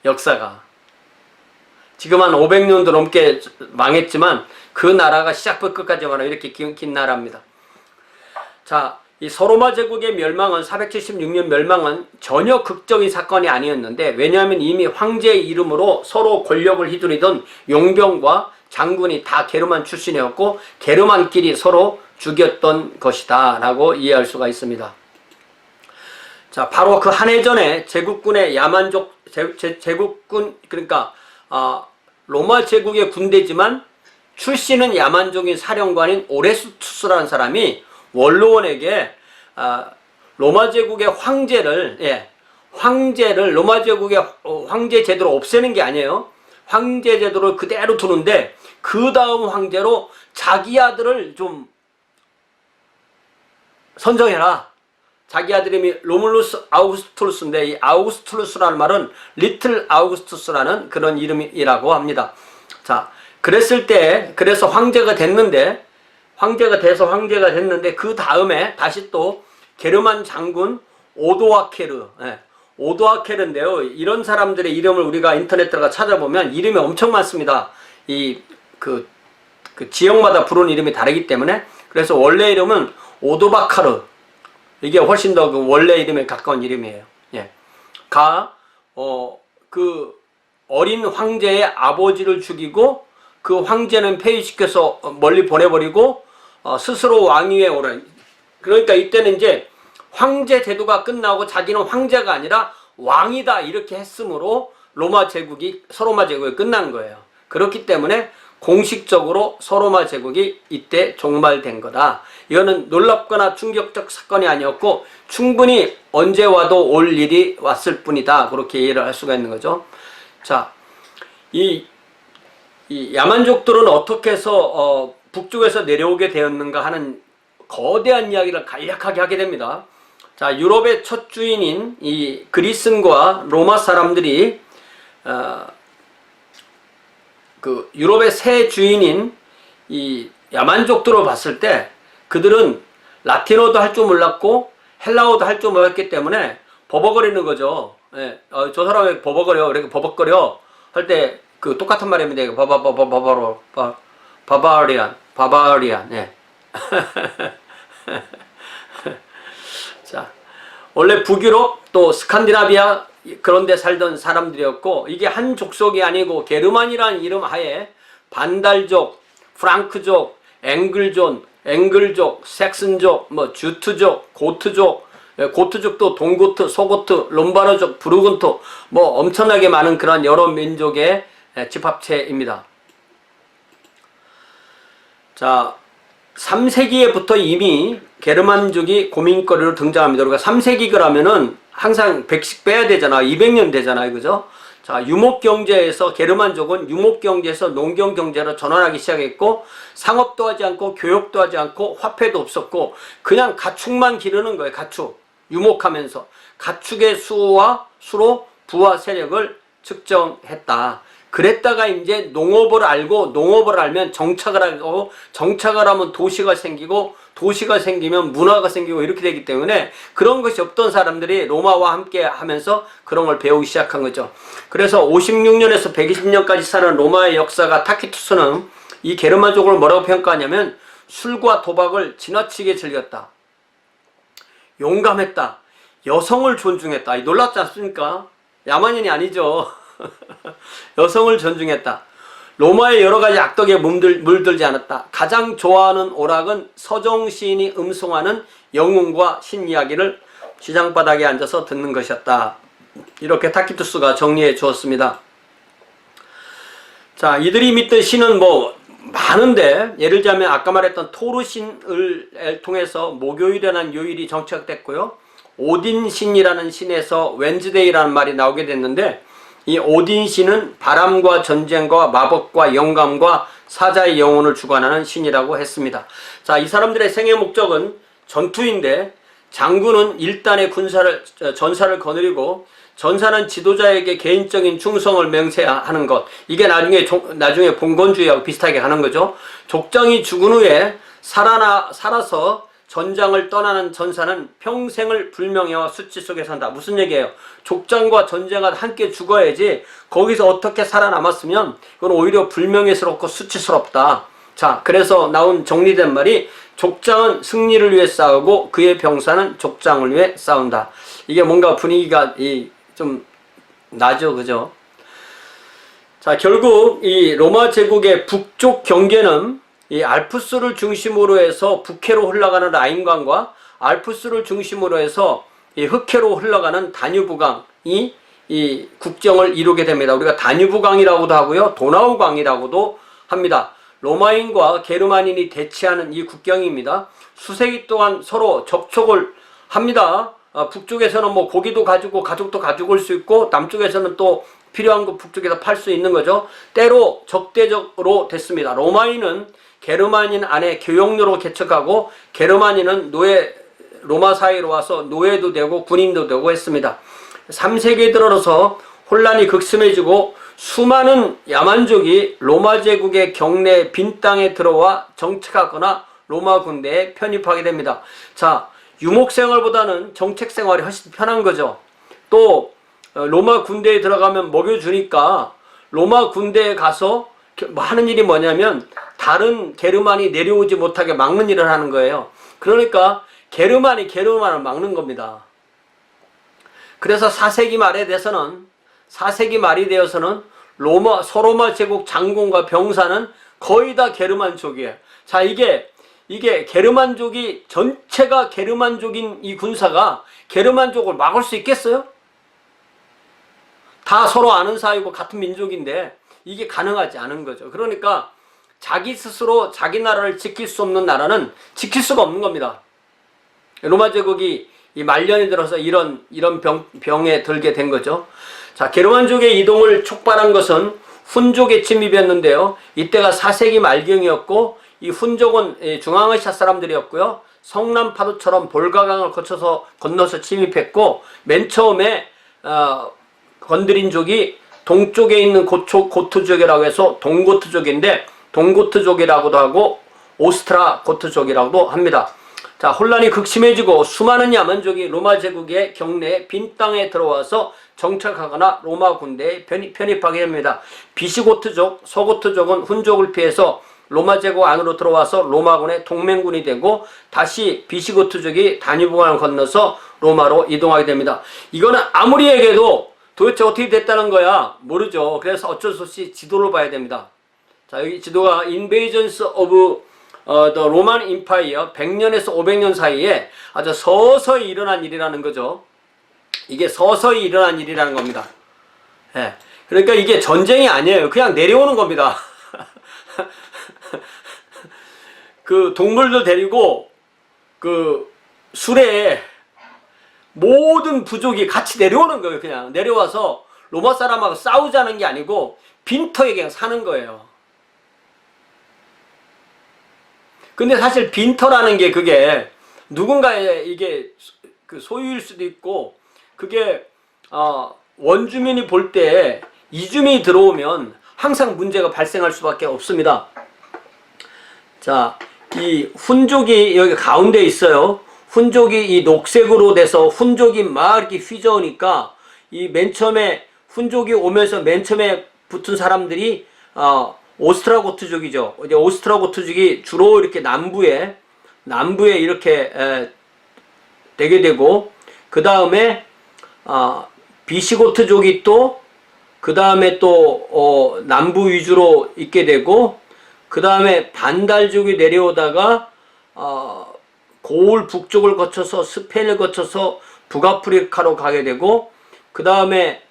역사가. 지금 한 500년도 넘게 망했지만 그 나라가 시작부터 끝까지 말하면 이렇게 긴 나라입니다. 자, 이 서로마 제국의 멸망은 476년 멸망은 전혀 극적인 사건이 아니었는데, 왜냐하면 이미 황제의 이름으로 서로 권력을 휘두르던 용병과 장군이 다 게르만 출신이었고 게르만끼리 서로 죽였던 것이다 라고 이해할 수가 있습니다. 자, 바로 그 한 해 전에 제국군의 야만족 제국군, 그러니까 로마 제국의 군대지만 출신은 야만족인 사령관인 오레스투스라는 사람이 원로원에게 로마 제국의 황제를 로마 제국의 황제 제도를 없애는 게 아니에요. 황제 제도를 그대로 두는데 그 다음 황제로 자기 아들을 좀 선정해라. 자기 아들 이름이 로물루스 아우구스투스인데, 이 아우구스투스라는 말은 리틀 아우구스투스라는 그런 이름이라고 합니다. 자, 그래서 황제가 됐는데 그 다음에 다시 또 게르만 장군 오도아케르인데요. 이런 사람들의 이름을 우리가 인터넷 들어가 찾아보면 이름이 엄청 많습니다. 그 지역마다 부르는 이름이 다르기 때문에. 그래서 원래 이름은 오도바카르, 이게 훨씬 더 그 원래 이름에 가까운 이름이에요. 예. 그 어린 황제의 아버지를 죽이고 그 황제는 폐위시켜서 멀리 보내버리고 스스로 왕위에 오른. 그러니까 이때는 이제 황제 제도가 끝나고 자기는 황제가 아니라 왕이다 이렇게 했으므로 서로마 제국이 끝난 거예요. 그렇기 때문에 공식적으로 서로마 제국이 이때 종말된 거다. 이거는 놀랍거나 충격적 사건이 아니었고 충분히 언제 와도 올 일이 왔을 뿐이다. 그렇게 이해를 할 수가 있는 거죠. 자, 이 야만족들은 어떻게 해서 북쪽에서 내려오게 되었는가 하는 거대한 이야기를 간략하게 하게 됩니다. 자, 유럽의 첫 주인인 이 그리스인과 로마 사람들이 그 유럽의 새 주인인 이 야만족들을 봤을 때 그들은 라틴어도 할 줄 몰랐고 헬라어도 할 줄 몰랐기 때문에 버벅거리는 거죠. 예, 저 사람이 버벅거려, 이렇게 버벅거려 할 때 그 똑같은 말입니다. 바바리안. 예. 자, 원래 북유럽 또 스칸디나비아 그런 데 살던 사람들이었고, 이게 한 족속이 아니고 게르만이라는 이름 하에 반달족, 프랑크족, 앵글족, 섹슨족, 뭐 주트족, 고트족도 동고트, 소고트, 롬바르족, 부르근트, 뭐 엄청나게 많은 그런 여러 민족의 집합체입니다. 자, 3세기에부터 이미 게르만족이 고민거리로 등장합니다. 우리가 3세기 그러면은 항상 100씩 빼야 되잖아. 200년 되잖아요. 그죠? 자, 유목경제에서 게르만족은 유목경제에서 농경경제로 전환하기 시작했고, 상업도 하지 않고 교육도 하지 않고 화폐도 없었고 그냥 가축만 기르는 거예요. 가축. 유목하면서 가축의 수로 부와 세력을 측정했다. 그랬다가 이제 농업을 알면 정착을 하고, 정착을 하면 도시가 생기고, 도시가 생기면 문화가 생기고 이렇게 되기 때문에 그런 것이 없던 사람들이 로마와 함께 하면서 그런 걸 배우기 시작한 거죠. 그래서 56년에서 120년까지 사는 로마의 역사가 타키투스는 이 게르만족을 뭐라고 평가하냐면 술과 도박을 지나치게 즐겼다. 용감했다. 여성을 존중했다. 놀랍지 않습니까? 야만인이 아니죠. 여성을 존중했다. 로마의 여러 가지 악덕에 물들지 않았다. 가장 좋아하는 오락은 서정 시인이 음송하는 영웅과 신 이야기를 지장바닥에 앉아서 듣는 것이었다. 이렇게 타키투스가 정리해 주었습니다. 자, 이들이 믿던 신은 뭐 많은데, 예를 들자면 아까 말했던 토르신을 통해서 목요일이라는 요일이 정착됐고요. 오딘 신이라는 신에서 웬즈데이라는 말이 나오게 됐는데, 이 오딘 신은 바람과 전쟁과 마법과 영감과 사자의 영혼을 주관하는 신이라고 했습니다. 자, 이 사람들의 생애 목적은 전투인데, 장군은 일단의 전사를 거느리고, 전사는 지도자에게 개인적인 충성을 맹세하는 것. 이게 나중에 봉건주의하고 비슷하게 가는 거죠. 족장이 죽은 후에 살아서 전장을 떠나는 전사는 평생을 불명예와 수치 속에 산다. 무슨 얘기예요? 족장과 전쟁과 함께 죽어야지 거기서 어떻게 살아남았으면 그건 오히려 불명예스럽고 수치스럽다. 자, 그래서 나온 정리된 말이 족장은 승리를 위해 싸우고 그의 병사는 족장을 위해 싸운다. 이게 뭔가 분위기가 좀 나죠, 그죠? 자, 결국 이 로마 제국의 북쪽 경계는 이 알프스를 중심으로 해서 북해로 흘러가는 라인강과 알프스를 중심으로 해서 이 흑해로 흘러가는 다뉴브강이 이 국경을 이루게 됩니다. 우리가 다뉴브강이라고도 하고요, 도나우강이라고도 합니다. 로마인과 게르만인이 대치하는 이 국경입니다. 수세기 동안 서로 접촉을 합니다. 북쪽에서는 뭐 고기도 가지고 가족도 가지고 올 수 있고, 남쪽에서는 또 필요한 거 북쪽에서 팔 수 있는 거죠. 때로 적대적으로 됐습니다. 로마인은 게르만인 안에 교역로로 개척하고, 게르만인은 로마 사회로 와서 노예도 되고 군인도 되고 했습니다. 3세기에 들어서 혼란이 극심해지고 수많은 야만족이 로마 제국의 경내 빈 땅에 들어와 정착하거나 로마 군대에 편입하게 됩니다. 자, 유목생활보다는 정책생활이 훨씬 편한 거죠. 또 로마 군대에 들어가면 먹여주니까 로마 군대에 가서 하는 일이 뭐냐면 다른 게르만이 내려오지 못하게 막는 일을 하는 거예요. 그러니까 게르만이 게르만을 막는 겁니다. 그래서 4세기 말이 되어서는 서로마 제국 장군과 병사는 거의 다 게르만족이에요. 자, 이게 게르만족이 전체가 게르만족인 이 군사가 게르만족을 막을 수 있겠어요? 다 서로 아는 사이고 같은 민족인데 이게 가능하지 않은 거죠. 그러니까 자기 스스로 자기 나라를 지킬 수 없는 나라는 지킬 수가 없는 겁니다. 로마 제국이 이 말년에 들어서 이런 병에 들게 된 거죠. 자, 게르만족의 이동을 촉발한 것은 훈족의 침입이었는데요. 이때가 4세기 말경이었고, 이 훈족은 중앙아시아 사람들이었고요. 성남 파도처럼 볼가강을 건너서 침입했고, 맨 처음에 건드린 족이 동쪽에 있는 고트족이라고 해서 동고트족인데, 동고트족이라고도 하고 오스트라고트족이라고도 합니다. 자, 혼란이 극심해지고 수많은 야만족이 로마 제국의 경내에 빈 땅에 들어와서 정착하거나 로마 군대에 편입하게 됩니다. 비시고트족, 서고트족은 훈족을 피해서 로마 제국 안으로 들어와서 로마군의 동맹군이 되고, 다시 비시고트족이 다뉴브강을 건너서 로마로 이동하게 됩니다. 이거는 아무리 얘기해도 도대체 어떻게 됐다는 거야 모르죠. 그래서 어쩔 수 없이 지도를 봐야 됩니다. 자, 여기 지도가 Invasions of the Roman Empire 100년에서 500년 사이에 아주 서서히 일어난 일이라는 거죠. 이게 서서히 일어난 일이라는 겁니다. 예. 그러니까 이게 전쟁이 아니에요. 그냥 내려오는 겁니다. 그 동물들 데리고 그 수레에 모든 부족이 같이 내려오는 거예요. 그냥 내려와서 로마 사람하고 싸우자는 게 아니고 빈터에 그냥 사는 거예요. 근데 사실 빈터라는 게 그게 누군가의 이게 그 소유일 수도 있고, 그게 원주민이 볼 때 이주민이 들어오면 항상 문제가 발생할 수밖에 없습니다. 자, 이 훈족이 여기 가운데 있어요. 훈족이 이 녹색으로 돼서 훈족이 막 이렇게 휘저으니까 이 맨 처음에 훈족이 오면서 맨 처음에 붙은 사람들이 오스트라고트족이죠. 이제 오스트라고트족이 주로 이렇게 남부에 이렇게 되게 되고, 그 다음에 비시고트족이 또 그 다음에 또 남부 위주로 있게 되고, 그 다음에 반달족이 내려오다가 고을 북쪽을 거쳐서 스페인을 거쳐서 북아프리카로 가게 되고, 그 다음에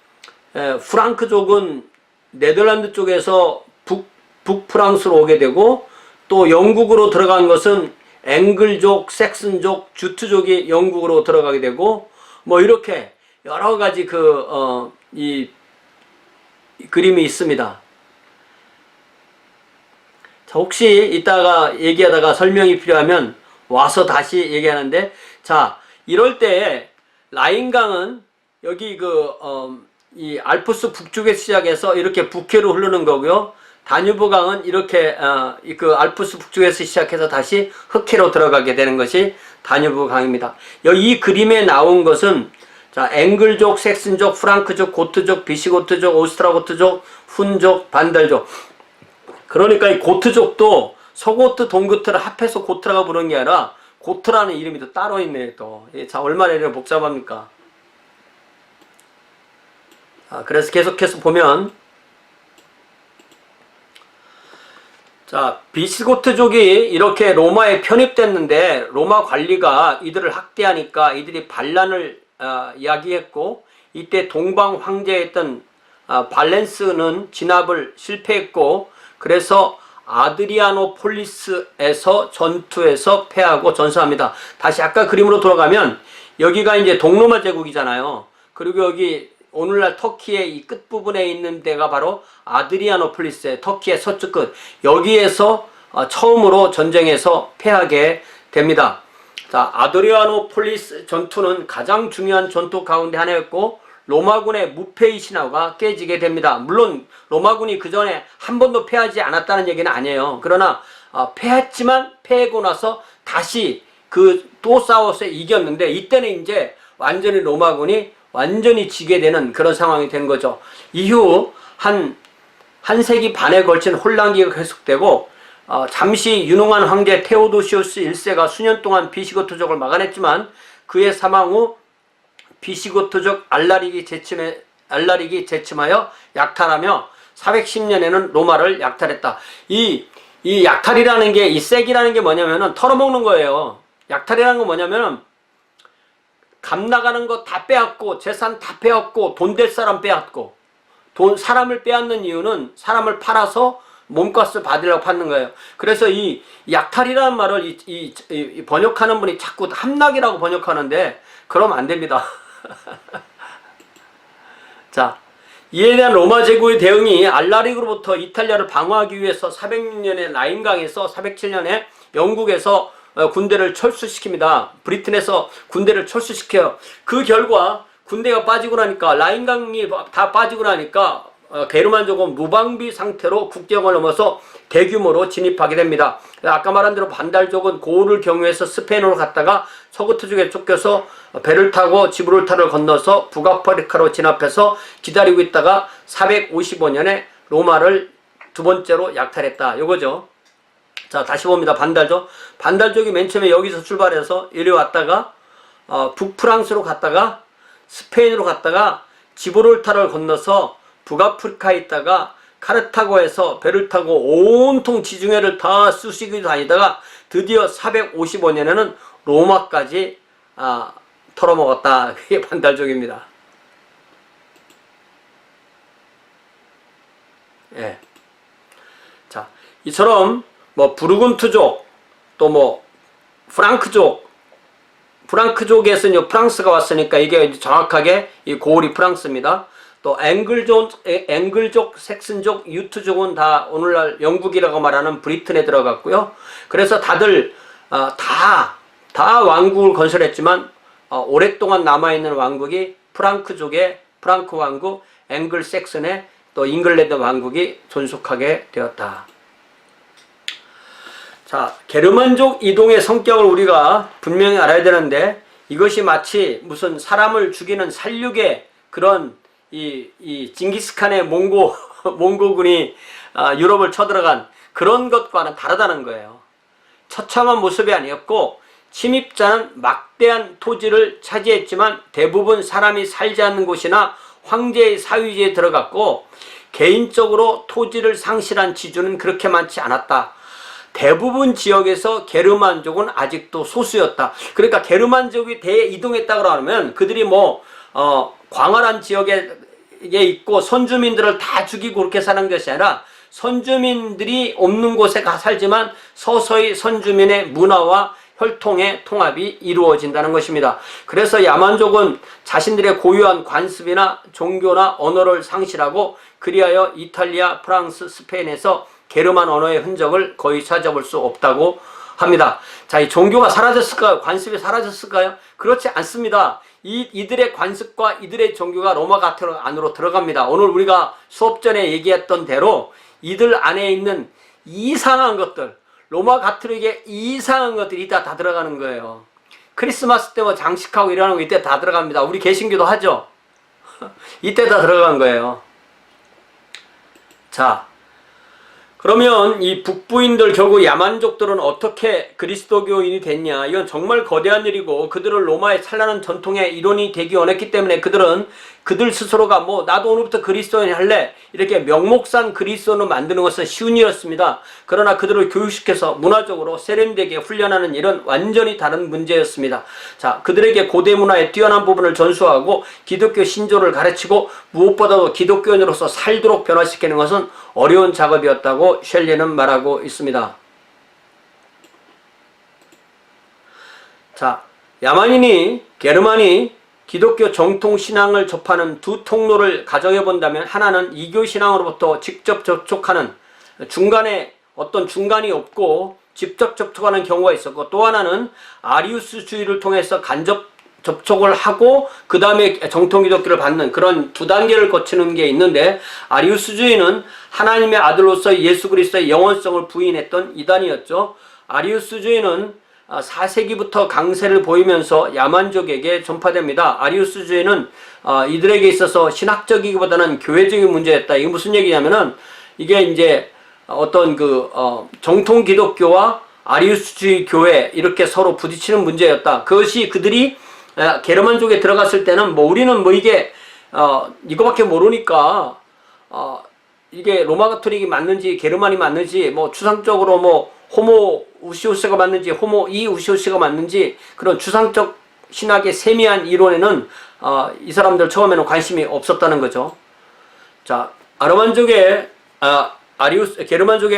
프랑크족은 네덜란드 쪽에서 북프랑스로 오게 되고, 또 영국으로 들어간 것은 앵글족, 섹슨족, 주트족이 영국으로 들어가게 되고, 뭐 이렇게 여러 가지 이 그림이 있습니다. 자, 혹시 이따가 얘기하다가 설명이 필요하면 와서 다시 얘기하는데, 자, 이럴 때 라인강은 여기 이 알프스 북쪽에 시작해서 이렇게 북해로 흐르는 거고요. 다뉴브강은 이렇게 그 알프스 북쪽에서 시작해서 다시 흑해로 들어가게 되는 것이 다뉴브강입니다. 이 그림에 나온 것은, 자, 앵글족, 섹슨족, 프랑크족, 고트족, 비시고트족, 오스트라고트족, 훈족, 반달족. 그러니까 이 고트족도 서고트, 동고트를 합해서 고트라고 부르는 게 아니라 고트라는 이름이 또 따로 있네요. 또. 자, 얼마나 이렇게 복잡합니까? 그래서 계속해서 보면, 자, 비시고트족이 이렇게 로마에 편입됐는데 로마 관리가 이들을 학대하니까 이들이 반란을 야기했고, 이때 동방 황제였던 발렌스는 진압을 실패했고, 그래서 아드리아노폴리스에서 전투에서 패하고 전사합니다. 다시 아까 그림으로 돌아가면 여기가 이제 동로마 제국이잖아요. 그리고 여기 오늘날 터키의 이 끝부분에 있는 데가 바로 아드리아노폴리스의 터키의 서쪽 끝, 여기에서 처음으로 전쟁에서 패하게 됩니다. 자, 아드리아노폴리스 전투는 가장 중요한 전투 가운데 하나였고, 로마군의 무패의 신화가 깨지게 됩니다. 물론 로마군이 그 전에 한 번도 패하지 않았다는 얘기는 아니에요. 그러나 패했지만 패하고 나서 다시 또 싸워서 이겼는데, 이때는 이제 완전히 로마군이 완전히 지게 되는 그런 상황이 된 거죠. 이후 한 세기 반에 걸친 혼란기가 계속되고, 잠시 유능한 황제 테오도시우스 1세가 수년 동안 비시고트족을 막아냈지만, 그의 사망 후 비시고트족 알라릭이 재침하여 약탈하며 410년에는 로마를 약탈했다. 이 약탈이라는 게, 이 쐐기라는 게 뭐냐면은 털어먹는 거예요. 약탈이라는 건 뭐냐면은 값 나가는 거 다 빼앗고, 재산 다 빼앗고, 돈 될 사람 빼앗고, 사람을 빼앗는 이유는 사람을 팔아서 몸값을 받으려고 받는 거예요. 그래서 이 약탈이라는 말을 이 번역하는 분이 자꾸 함락이라고 번역하는데, 그러면 안 됩니다. 자, 이에 대한 로마 제국의 대응이 알라릭으로부터 이탈리아를 방어하기 위해서 406년에 라인강에서 407년에 영국에서 군대를 철수시킵니다. 브리튼에서 군대를 철수시켜요. 그 결과 군대가 빠지고 나니까, 라인강이 다 빠지고 나니까 게르만족은 무방비 상태로 국경을 넘어서 대규모로 진입하게 됩니다. 아까 말한 대로 반달족은 고을을 경유해서 스페인으로 갔다가 서구트족에 쫓겨서 배를 타고 지브롤타를 건너서 북아프리카로 진압해서 기다리고 있다가 455년에 로마를 두 번째로 약탈했다. 요거죠. 자, 다시 봅니다. 반달족. 반달족이 맨 처음에 여기서 출발해서 이리 왔다가 북프랑스로 갔다가 스페인으로 갔다가 지브롤타를 건너서 북아프리카에 있다가 카르타고에서 배를 타고 온통 지중해를 다 쑤시고 다니다가 드디어 455년에는 로마까지 털어먹었다. 그게 반달족입니다. 예. 자, 이처럼 뭐 부르군트족, 또 뭐 프랑크족에서 이제 프랑스가 왔으니까 이게 정확하게 이 고을이 프랑스입니다. 또 앵글족, 섹슨족, 유트족은 다 오늘날 영국이라고 말하는 브리튼에 들어갔고요. 그래서 다들 다 왕국을 건설했지만 오랫동안 남아있는 왕국이 프랑크족의 프랑크 왕국, 앵글색슨의 또 잉글랜드 왕국이 존속하게 되었다. 자, 게르만족 이동의 성격을 우리가 분명히 알아야 되는데, 이것이 마치 무슨 사람을 죽이는 살육의 그런 이 징기스칸의 몽고군이 유럽을 쳐들어간 그런 것과는 다르다는 거예요. 처참한 모습이 아니었고, 침입자는 막대한 토지를 차지했지만 대부분 사람이 살지 않는 곳이나 황제의 사위지에 들어갔고 개인적으로 토지를 상실한 지주는 그렇게 많지 않았다. 대부분 지역에서 게르만족은 아직도 소수였다. 그러니까 게르만족이 대이동했다고 하면 그들이 광활한 지역에 있고 선주민들을 다 죽이고 그렇게 사는 것이 아니라 선주민들이 없는 곳에 살지만 서서히 선주민의 문화와 혈통의 통합이 이루어진다는 것입니다. 그래서 야만족은 자신들의 고유한 관습이나 종교나 언어를 상실하고 그리하여 이탈리아, 프랑스, 스페인에서 게르만 언어의 흔적을 거의 찾아볼 수 없다고 합니다. 자, 이 종교가 사라졌을까요? 관습이 사라졌을까요? 그렇지 않습니다. 이들의 관습과 이들의 종교가 로마 가토릭 안으로 들어갑니다. 오늘 우리가 수업 전에 얘기했던 대로 이들 안에 있는 이상한 것들, 로마 가토릭의 이상한 것들이 이따 다 들어가는 거예요. 크리스마스 때 장식하고 이러는 거 이때 다 들어갑니다. 우리 개신교도 하죠. 이때 다 들어간 거예요. 자, 그러면 이 북부인들 결국 야만족들은 어떻게 그리스도교인이 됐냐? 이건 정말 거대한 일이고 그들을 로마의 찬란한 전통의 일원이 되기 원했기 때문에 그들 스스로가 나도 오늘부터 그리스도인 할래 이렇게 명목상 그리스도인을 만드는 것은 쉬운 일이었습니다. 그러나 그들을 교육시켜서 문화적으로 세련되게 훈련하는 일은 완전히 다른 문제였습니다. 자, 그들에게 고대 문화의 뛰어난 부분을 전수하고 기독교 신조를 가르치고 무엇보다도 기독교인으로서 살도록 변화시키는 것은 어려운 작업이었다고 셸리는 말하고 있습니다. 자, 야만인이 게르만이 기독교 정통 신앙을 접하는 두 통로를 가정해 본다면 하나는 이교 신앙으로부터 직접 접촉하는 중간에 어떤 중간이 없고 직접 접촉하는 경우가 있었고 또 하나는 아리우스주의를 통해서 간접 접촉을 하고 그 다음에 정통 기독교를 받는 그런 두 단계를 거치는 게 있는데 아리우스주의는 하나님의 아들로서 예수 그리스도의 영원성을 부인했던 이단이었죠. 아리우스주의는 4세기부터 강세를 보이면서 야만족에게 전파됩니다. 아리우스주의는 이들에게 있어서 신학적이기보다는 교회적인 문제였다. 이게 무슨 얘기냐면은 이게 이제 어떤 정통 기독교와 아리우스주의 교회 이렇게 서로 부딪히는 문제였다. 그것이 그들이 게르만족에 들어갔을 때는 우리는 이게 이거밖에 모르니까 이게 로마 가토릭이 맞는지 게르만이 맞는지 추상적으로 호모 우시오스가 맞는지 호모 이 우시오스가 맞는지 그런 추상적 신학의 세미한 이론에는 이 사람들 처음에는 관심이 없었다는 거죠. 자, 게르만족의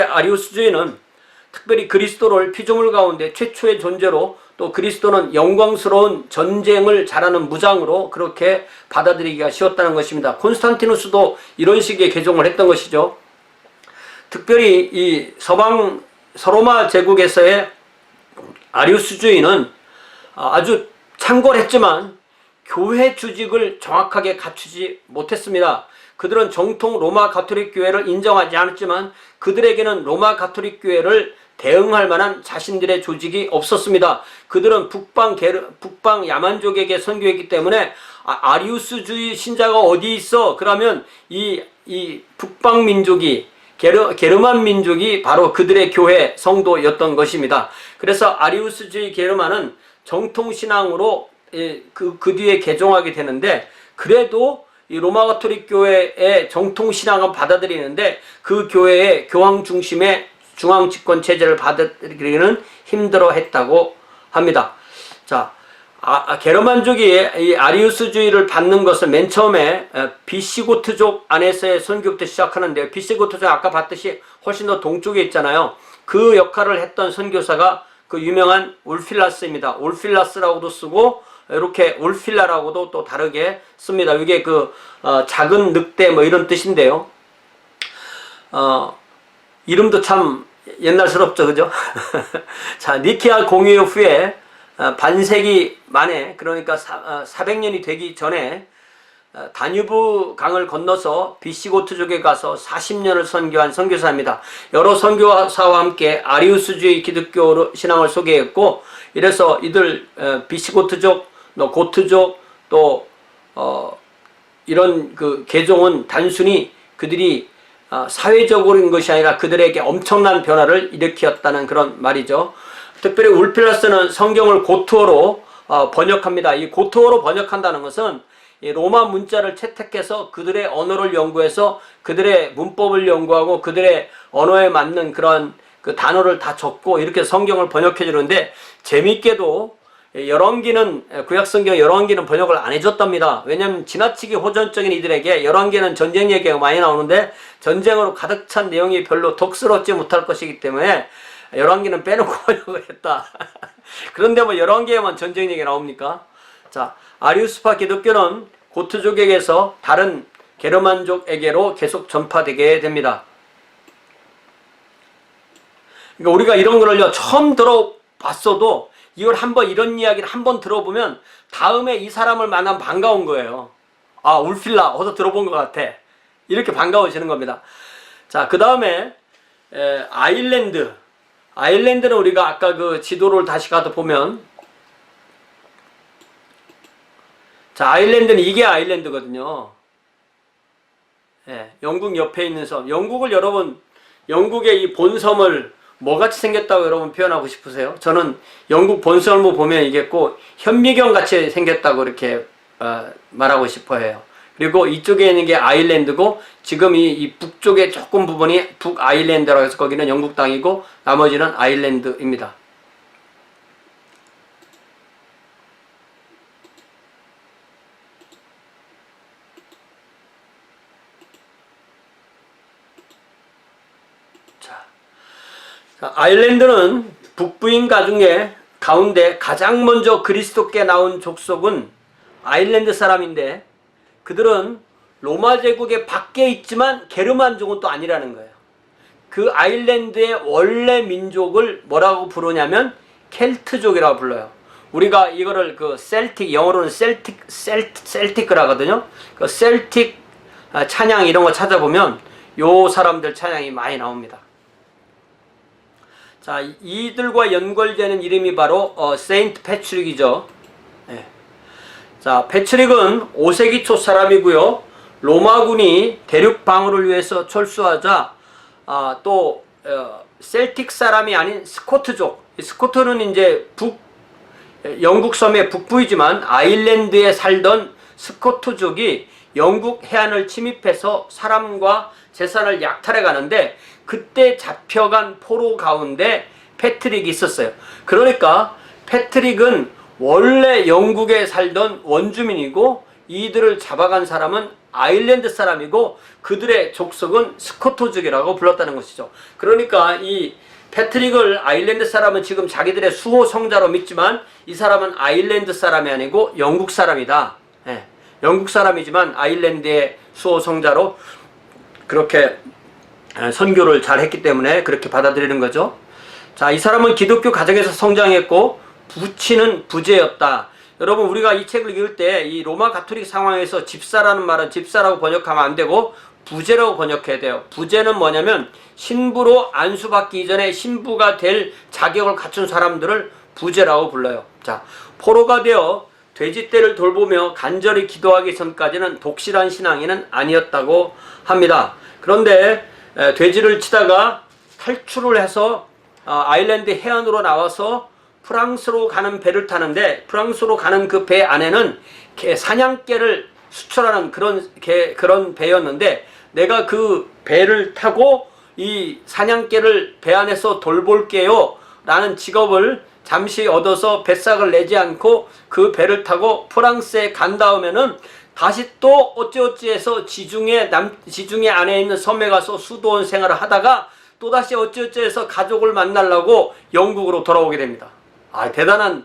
아리우스주의는 특별히 그리스도를 피조물 가운데 최초의 존재로 또 그리스도는 영광스러운 전쟁을 잘하는 무장으로 그렇게 받아들이기가 쉬웠다는 것입니다. 콘스탄티누스도 이런 식의 개종을 했던 것이죠. 특별히 이 서로마 제국에서의 아리우스주의는 아주 창궐했지만 교회 주직을 정확하게 갖추지 못했습니다. 그들은 정통 로마 가토릭 교회를 인정하지 않았지만 그들에게는 로마 가토릭 교회를 대응할 만한 자신들의 조직이 없었습니다. 그들은 북방 야만족에게 선교했기 때문에 아리우스주의 신자가 어디 있어? 그러면 이 북방 민족이 게르만 민족이 바로 그들의 교회 성도였던 것입니다. 그래서 아리우스주의 게르만은 정통신앙으로 그 뒤에 개종하게 되는데 그래도 이 로마 가토릭 교회의 정통신앙은 받아들이는데 그 교회의 교황 중심의 중앙 집권 체제를 받아들이기는 힘들어했다고 합니다. 자, 게르만족이 이 아리우스주의를 받는 것은 맨 처음에 비시고트족 안에서의 선교부터 시작하는데요. 비시고트족 아까 봤듯이 훨씬 더 동쪽에 있잖아요. 그 역할을 했던 선교사가 그 유명한 울필라스입니다. 울필라스라고도 쓰고 이렇게 울필라라고도 또 다르게 씁니다. 이게 작은 늑대 이런 뜻인데요. 이름도 참 옛날스럽죠, 그죠? 자, 니케아 공회 후에 반세기 만에 그러니까 400년이 되기 전에 다뉴브 강을 건너서 비시고트족에 가서 40년을 선교한 선교사입니다. 여러 선교사와 함께 아리우스주의 기독교 신앙을 소개했고 이래서 이들 비시고트족, 고트족 또 이런 개종은 단순히 그들이 사회적인 것이 아니라 그들에게 엄청난 변화를 일으켰다는 그런 말이죠. 특별히 울필라스는 성경을 고트어로 번역합니다. 이 고트어로 번역한다는 것은 이 로마 문자를 채택해서 그들의 언어를 연구해서 그들의 문법을 연구하고 그들의 언어에 맞는 그런 그 단어를 다 적고 이렇게 성경을 번역해 주는데, 재밌게도 열왕기는, 구약성경 열왕기는 번역을 안 해줬답니다. 왜냐하면 지나치게 호전적인 이들에게 열왕기는 전쟁 얘기가 많이 나오는데 전쟁으로 가득 찬 내용이 별로 덕스럽지 못할 것이기 때문에 열왕기는 빼놓고 번역을 했다. 그런데 뭐 열왕기에만 전쟁 얘기 나옵니까? 자, 아리우스파 기독교는 고트족에게서 다른 게르만족에게로 계속 전파되게 됩니다. 그러니까 우리가 이런 거를요, 처음 들어봤어도 이걸 한번, 이런 이야기를 한번 들어보면 다음에 이 사람을 만나면 반가운 거예요. 아, 울필라 어디서 들어본 것 같아. 이렇게 반가워지는 겁니다. 자, 그 다음에 아일랜드. 아일랜드는 우리가 아까 그 지도를 다시 가도 보면, 자, 아일랜드는 이게 아일랜드거든요. 예, 영국 옆에 있는 섬. 영국을 여러분, 영국의 이 본섬을 뭐같이 생겼다고 여러분 표현하고 싶으세요? 저는 영국 본섬을 보면 이게 꼭 현미경 같이 생겼다고 이렇게 말하고 싶어 해요. 그리고 이쪽에 있는 게 아일랜드고, 지금 이 북쪽에 조금 부분이 북 아일랜드라고 해서 거기는 영국 땅이고 나머지는 아일랜드입니다. 자, 아일랜드는 북부인 가중에 가운데 가장 먼저 그리스도께 나온 족속은 아일랜드 사람인데, 그들은 로마 제국의 밖에 있지만 게르만족은 또 아니라는 거예요. 그 아일랜드의 원래 민족을 뭐라고 부르냐면 켈트족이라고 불러요. 우리가 이거를 그 셀틱, 영어로는 셀틱을 하거든요. 그 셀틱 찬양 이런 거 찾아보면 요 사람들 찬양이 많이 나옵니다. 자, 이들과 연결되는 이름이 바로 세인트 패트릭이죠. 네. 자, 패트릭은 5세기 초 사람이고요. 로마군이 대륙 방어를 위해서 철수하자 또 셀틱 사람이 아닌 스코트족, 스코트는 이제 영국 섬의 북부이지만 아일랜드에 살던 스코트족이 영국 해안을 침입해서 사람과 재산을 약탈해 가는데, 그때 잡혀간 포로 가운데 패트릭이 있었어요. 그러니까 패트릭은 원래 영국에 살던 원주민이고, 이들을 잡아간 사람은 아일랜드 사람이고 그들의 족속은 스코트족이라고 불렀다는 것이죠. 그러니까 이 패트릭을 아일랜드 사람은 지금 자기들의 수호 성자로 믿지만 이 사람은 아일랜드 사람이 아니고 영국 사람이다. 예, 영국 사람이지만 아일랜드의 수호 성자로 그렇게 선교를 잘 했기 때문에 그렇게 받아들이는 거죠. 자, 이 사람은 기독교 가정에서 성장했고 부치는 부재였다. 여러분, 우리가 이 책을 읽을 때 이 로마 가톨릭 상황에서 집사라는 말은 집사라고 번역하면 안 되고 부재라고 번역해야 돼요. 부재는 뭐냐면 신부로 안수받기 이전에 신부가 될 자격을 갖춘 사람들을 부재라고 불러요. 자, 포로가 되어 돼지떼를 돌보며 간절히 기도하기 전까지는 독실한 신앙인은 아니었다고 합니다. 그런데 돼지를 치다가 탈출을 해서 아일랜드 해안으로 나와서 프랑스로 가는 배를 타는데, 프랑스로 가는 그 배 안에는 사냥개를 수출하는 그런 배였는데, 내가 그 배를 타고 이 사냥개를 배 안에서 돌볼게요 라는 직업을 잠시 얻어서 뱃삭을 내지 않고 그 배를 타고 프랑스에 간 다음에는 다시 또 어찌어찌해서 지중해 안에 있는 섬에 가서 수도원 생활을 하다가 또다시 어찌어찌해서 가족을 만나려고 영국으로 돌아오게 됩니다. 아, 대단한,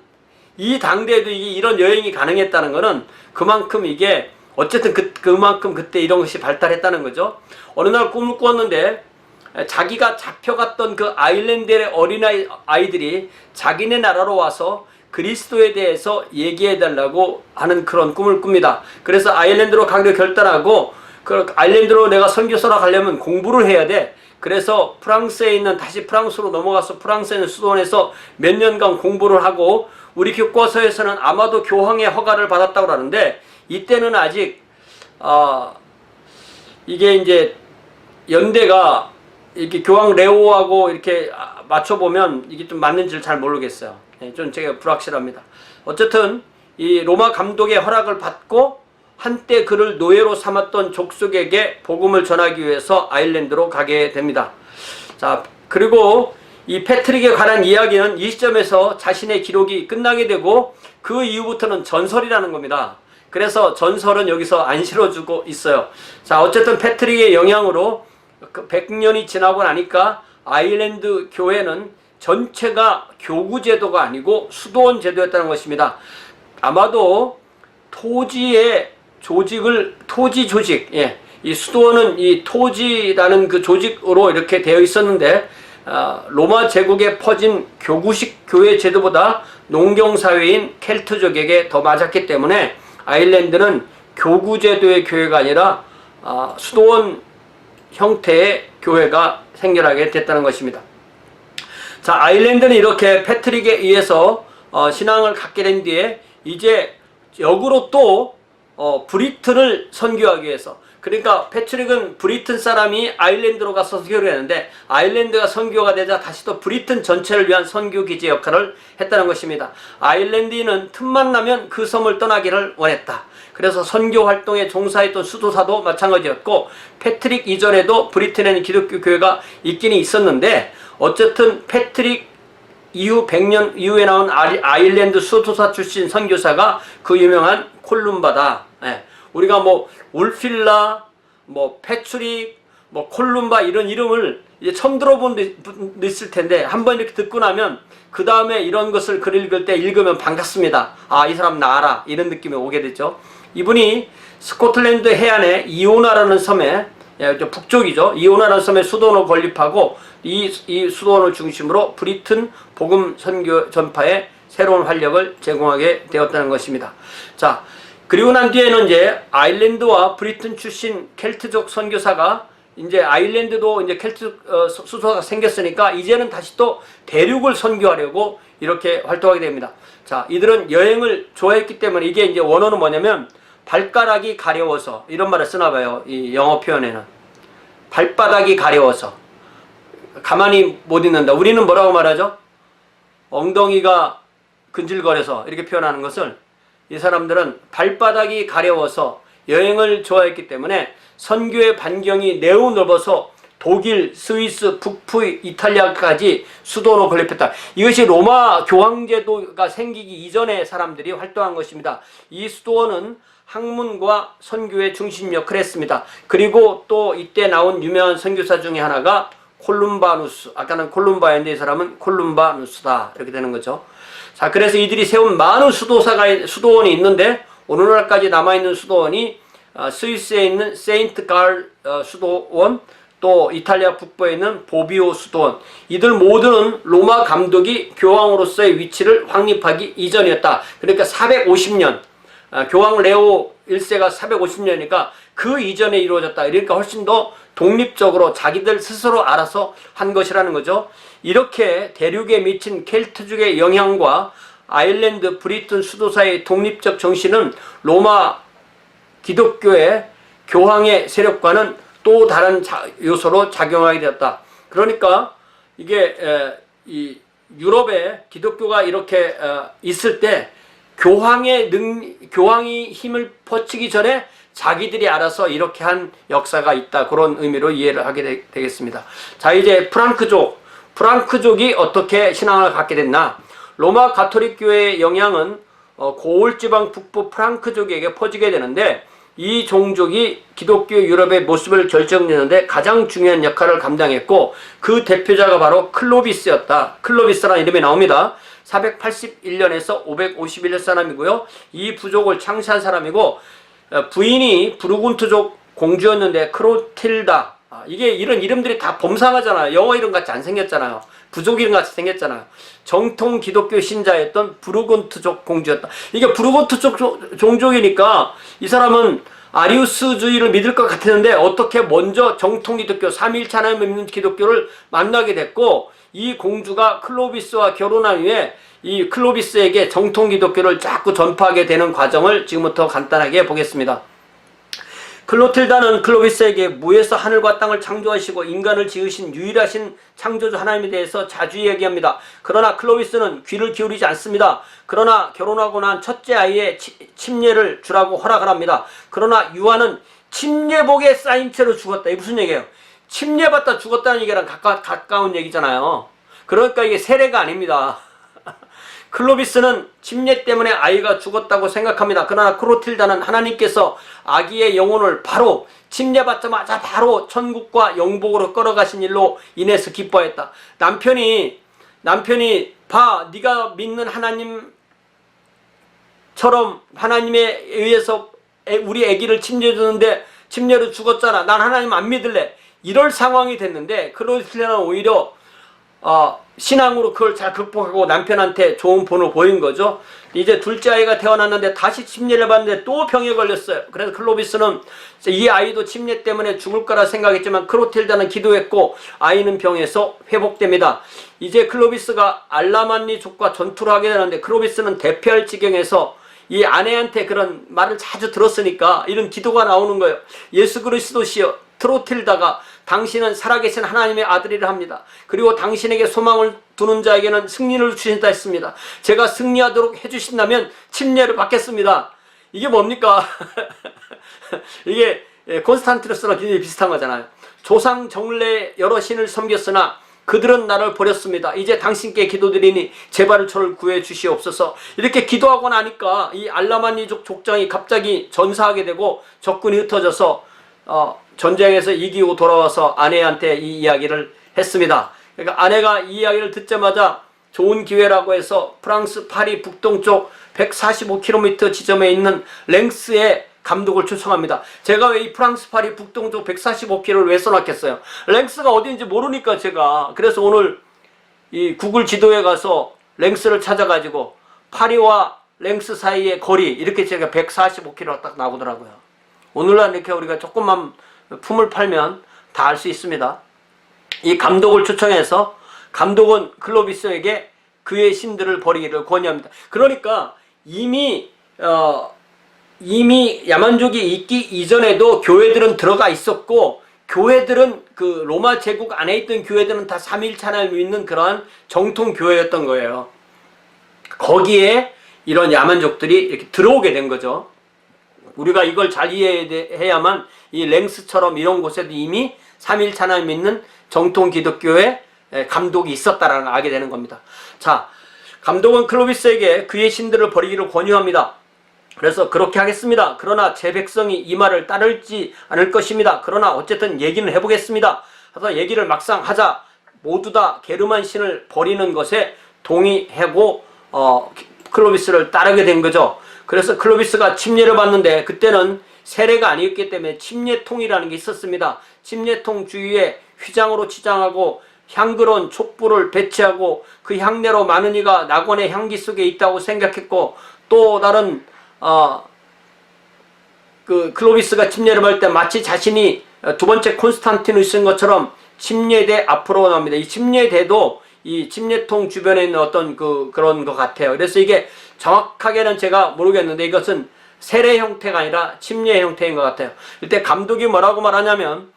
이 당대에도 이런 여행이 가능했다는 것은 그만큼 이게 어쨌든 그만큼 그때 이런 것이 발달했다는 거죠. 어느 날 꿈을 꾸었는데 자기가 잡혀갔던 그 아일랜드의 어린아이들이 자기네 나라로 와서 그리스도에 대해서 얘기해달라고 하는 그런 꿈을 꿉니다. 그래서 아일랜드로 가기로 결단하고, 그 아일랜드로 내가 선교사로 가려면 공부를 해야 돼. 그래서 프랑스에 있는, 다시 프랑스로 넘어가서 프랑스에 있는 수도원에서 몇 년간 공부를 하고, 우리 교과서에서는 아마도 교황의 허가를 받았다고 하는데, 이때는 아직 이게 이제 연대가 이렇게 교황 레오하고 이렇게 맞춰보면 이게 좀 맞는지를 잘 모르겠어요. 좀 제가 불확실합니다. 어쨌든 이 로마 감독의 허락을 받고 한때 그를 노예로 삼았던 족속에게 복음을 전하기 위해서 아일랜드로 가게 됩니다. 자, 그리고 이 패트릭에 관한 이야기는 이 시점에서 자신의 기록이 끝나게 되고 그 이후부터는 전설이라는 겁니다. 그래서 전설은 여기서 안 실어주고 있어요. 자, 어쨌든 패트릭의 영향으로 100년이 지나고 나니까 아일랜드 교회는 전체가 교구 제도가 아니고 수도원 제도였다는 것입니다. 아마도 토지의 조직을 토지 조직, 이 수도원은 이 토지라는 그 조직으로 이렇게 되어 있었는데 로마 제국에 퍼진 교구식 교회 제도보다 농경사회인 켈트족에게 더 맞았기 때문에 아일랜드는 교구 제도의 교회가 아니라 수도원 형태의 교회가 생겨나게 됐다는 것입니다. 자, 아일랜드는 이렇게 패트릭에 의해서 신앙을 갖게 된 뒤에 이제 역으로 또 브리튼을 선교하기 위해서, 그러니까 패트릭은 브리튼 사람이 아일랜드로 가서 선교를 했는데 아일랜드가 선교가 되자 다시 또 브리튼 전체를 위한 선교 기지 역할을 했다는 것입니다. 아일랜드인은 틈만 나면 그 섬을 떠나기를 원했다. 그래서 선교 활동에 종사했던 수도사도 마찬가지였고, 패트릭 이전에도 브리튼에는 기독교 교회가 있기는 있었는데 어쨌든 패트릭 이후 100년 이후에 나온 아일랜드 수도사 출신 선교사가 그 유명한 콜룸바다. 우리가 뭐 울필라, 뭐 패트릭, 뭐 콜룸바 이런 이름을 이제 처음 들어본 분도 있을 텐데 한번 이렇게 듣고 나면 그 다음에 이런 것을 글 읽을 때 읽으면 반갑습니다. 아, 이 사람 나 알아. 이런 느낌이 오게 되죠. 이분이 스코틀랜드 해안에 이오나라는 섬에, 북쪽이죠. 이오나라는 섬에 수도원을 건립하고 이 수도원을 중심으로 브리튼 복음 선교 전파에 새로운 활력을 제공하게 되었다는 것입니다. 자, 그리고 난 뒤에는 이제 아일랜드와 브리튼 출신 켈트족 선교사가 이제 아일랜드도 이제 켈트 수도사가 생겼으니까 이제는 다시 또 대륙을 선교하려고 이렇게 활동하게 됩니다. 자, 이들은 여행을 좋아했기 때문에 이게 이제 원어는 뭐냐면 발가락이 가려워서 이런 말을 쓰나 봐요. 이 영어 표현에는 발바닥이 가려워서 가만히 못 있는다. 우리는 뭐라고 말하죠? 엉덩이가 근질거려서 이렇게 표현하는 것을, 이 사람들은 발바닥이 가려워서 여행을 좋아했기 때문에 선교의 반경이 매우 넓어서 독일, 스위스, 북부, 이탈리아까지 수도원을 건립했다. 이것이 로마 교황제도가 생기기 이전의 사람들이 활동한 것입니다. 이 수도원은 학문과 선교의 중심 역할을 했습니다. 그리고 또 이때 나온 유명한 선교사 중에 하나가 콜룸바누스, 아까는 콜룸바였는데 이 사람은 콜룸바누스다, 이렇게 되는 거죠. 자, 그래서 이들이 세운 많은 수도원이 있는데 오늘날까지 남아있는 수도원이 스위스에 있는 세인트 갈 수도원, 또 이탈리아 북부에 있는 보비오 수도원, 이들 모두는 로마 감독이 교황으로서의 위치를 확립하기 이전이었다. 그러니까 450년, 교황 레오 1세가 450년이니까 그 이전에 이루어졌다. 그러니까 훨씬 더 독립적으로 자기들 스스로 알아서 한 것이라는 거죠. 이렇게 대륙에 미친 켈트족의 영향과 아일랜드 브리튼 수도사의 독립적 정신은 로마 기독교의 교황의 세력과는 또 다른 요소로 작용하게 되었다. 그러니까 이게 이 유럽에 기독교가 이렇게 있을 때 교황이 힘을 뻗치기 전에 자기들이 알아서 이렇게 한 역사가 있다. 그런 의미로 이해를 하게 되겠습니다. 자, 이제 프랑크족이 어떻게 신앙을 갖게 됐나? 로마 가톨릭 교회의 영향은 고울지방 북부 프랑크족에게 퍼지게 되는데 이 종족이 기독교 유럽의 모습을 결정짓는데 가장 중요한 역할을 감당했고 그 대표자가 바로 클로비스였다. 클로비스라는 이름이 나옵니다. 481년에서 551년 사람이고요. 이 부족을 창시한 사람이고 부인이 부르군트족 공주였는데 크로틸다. 이게 이런 이름들이 다 범상하잖아요. 영어 이름 같이 안 생겼잖아요. 부족 이름 같이 생겼잖아요. 정통 기독교 신자였던 부르군트족 공주였다. 이게 부르군트족 종족이니까 이 사람은 아리우스주의를 믿을 것 같았는데 어떻게 먼저 정통 기독교, 삼위일체 하나님을 믿는 기독교를 만나게 됐고 이 공주가 클로비스와 결혼한 후에 이 클로비스에게 정통 기독교를 자꾸 전파하게 되는 과정을 지금부터 간단하게 보겠습니다. 클로틸다는 클로비스에게 무에서 하늘과 땅을 창조하시고 인간을 지으신 유일하신 창조주 하나님에 대해서 자주 얘기합니다. 그러나 클로비스는 귀를 기울이지 않습니다. 그러나 결혼하고 난 첫째 아이의 침례를 주라고 허락을 합니다. 그러나 유아는 침례복에 쌓인 채로 죽었다. 이게 무슨 얘기예요? 침례받다 죽었다는 얘기랑 가까운 얘기잖아요. 그러니까 이게 세례가 아닙니다. 클로비스는 침례 때문에 아이가 죽었다고 생각합니다. 그러나 클로틸다는 하나님께서 아기의 영혼을 바로 침례받자마자 바로 천국과 영복으로 끌어가신 일로 인해서 기뻐했다. 남편이 봐, 네가 믿는 하나님처럼 하나님에 의해서 우리 아기를 침례 주는데 침례로 죽었잖아. 난 하나님 안 믿을래. 이럴 상황이 됐는데 클로틸다는 오히려 신앙으로 그걸 잘 극복하고 남편한테 좋은 본을 보인 거죠. 이제 둘째 아이가 태어났는데 다시 침례를 받는데 또 병에 걸렸어요. 그래서 클로비스는 이 아이도 침례 때문에 죽을 거라 생각했지만 클로틸다는 기도했고 아이는 병에서 회복됩니다. 이제 클로비스가 알라만니족과 전투를 하게 되는데 클로비스는 대피할 지경에서 이 아내한테 그런 말을 자주 들었으니까 이런 기도가 나오는 거예요. 예수 그리스도시여, 클로틸다가 당신은 살아계신 하나님의 아들이라 합니다. 그리고 당신에게 소망을 두는 자에게는 승리를 주신다 했습니다. 제가 승리하도록 해주신다면 침례를 받겠습니다. 이게 뭡니까? 이게 콘스탄티누스랑 굉장히 비슷한 거잖아요. 조상 정례 여러 신을 섬겼으나 그들은 나를 버렸습니다. 이제 당신께 기도드리니 제발 저를 구해 주시옵소서. 이렇게 기도하고 나니까 이 알라만니족 족장이 갑자기 전사하게 되고 적군이 흩어져서 전쟁에서 이기고 돌아와서 아내한테 이 이야기를 했습니다. 그러니까 아내가 이 이야기를 듣자마자 좋은 기회라고 해서 프랑스 파리 북동쪽 145km 지점에 있는 랭스의 감독을 초청합니다. 제가 왜 이 프랑스 파리 북동쪽 145km를 왜 써놨겠어요? 랭스가 어디인지 모르니까 제가. 그래서 오늘 이 구글 지도에 가서 랭스를 찾아가지고 파리와 랭스 사이의 거리 이렇게 제가 145km가 딱 나오더라고요. 오늘날 이렇게 우리가 조금만 품을 팔면 다 알 수 있습니다. 이 감독을 초청해서 감독은 클로비스에게 그의 신들을 버리기를 권유합니다. 그러니까 이미 야만족이 있기 이전에도 교회들은 들어가 있었고, 교회들은 그 로마 제국 안에 있던 교회들은 다 삼위일체를 믿는 그러한 정통 교회였던 거예요. 거기에 이런 야만족들이 이렇게 들어오게 된 거죠. 우리가 이걸 잘 이해해야만 이 랭스처럼 이런 곳에도 이미 삼위일체 하나님 믿는 정통 기독교의 감독이 있었다라는 걸 알게 되는 겁니다. 자, 감독은 클로비스에게 그의 신들을 버리기를 권유합니다. 그래서 그렇게 하겠습니다. 그러나 제 백성이 이 말을 따르지 않을 것입니다. 그러나 어쨌든 얘기는 해보겠습니다. 그래서 얘기를 막상 하자 모두 다 게르만 신을 버리는 것에 동의하고 클로비스를 따르게 된 거죠. 그래서 클로비스가 침례를 받는데 그때는 세례가 아니었기 때문에 침례통이라는 게 있었습니다. 침례통 주위에 휘장으로 치장하고 향그러운 촛불을 배치하고 그 향내로 많은 이가 낙원의 향기 속에 있다고 생각했고, 또 다른 그 클로비스가 침례를 받을 때 마치 자신이 두 번째 콘스탄티누스인 것처럼 침례대 앞으로 나옵니다. 이 침례대도 이 침례통 주변에 있는 어떤 그런 것 같아요. 그래서 이게 정확하게는 제가 모르겠는데 이것은 세례 형태가 아니라 침례 형태인 것 같아요. 이때 감독이 뭐라고 말하냐면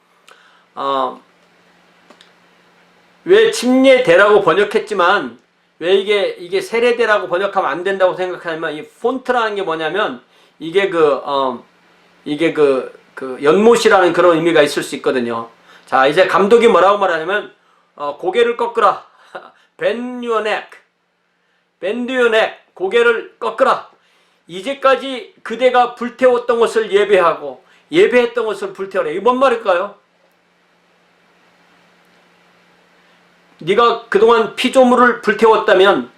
왜 침례대라고 번역했지만 왜 이게 세례대라고 번역하면 안 된다고 생각하냐면, 이 폰트라는 게 뭐냐면 이게 연못이라는 그런 의미가 있을 수 있거든요. 자, 이제 감독이 뭐라고 말하냐면 고개를 꺾으라. bend your neck. 고개를 꺾으라. 이제까지 그대가 불태웠던 것을 예배하고 예배했던 것을 불태워라. 이게 뭔 말일까요? 네가 그동안 피조물을 불태웠다면,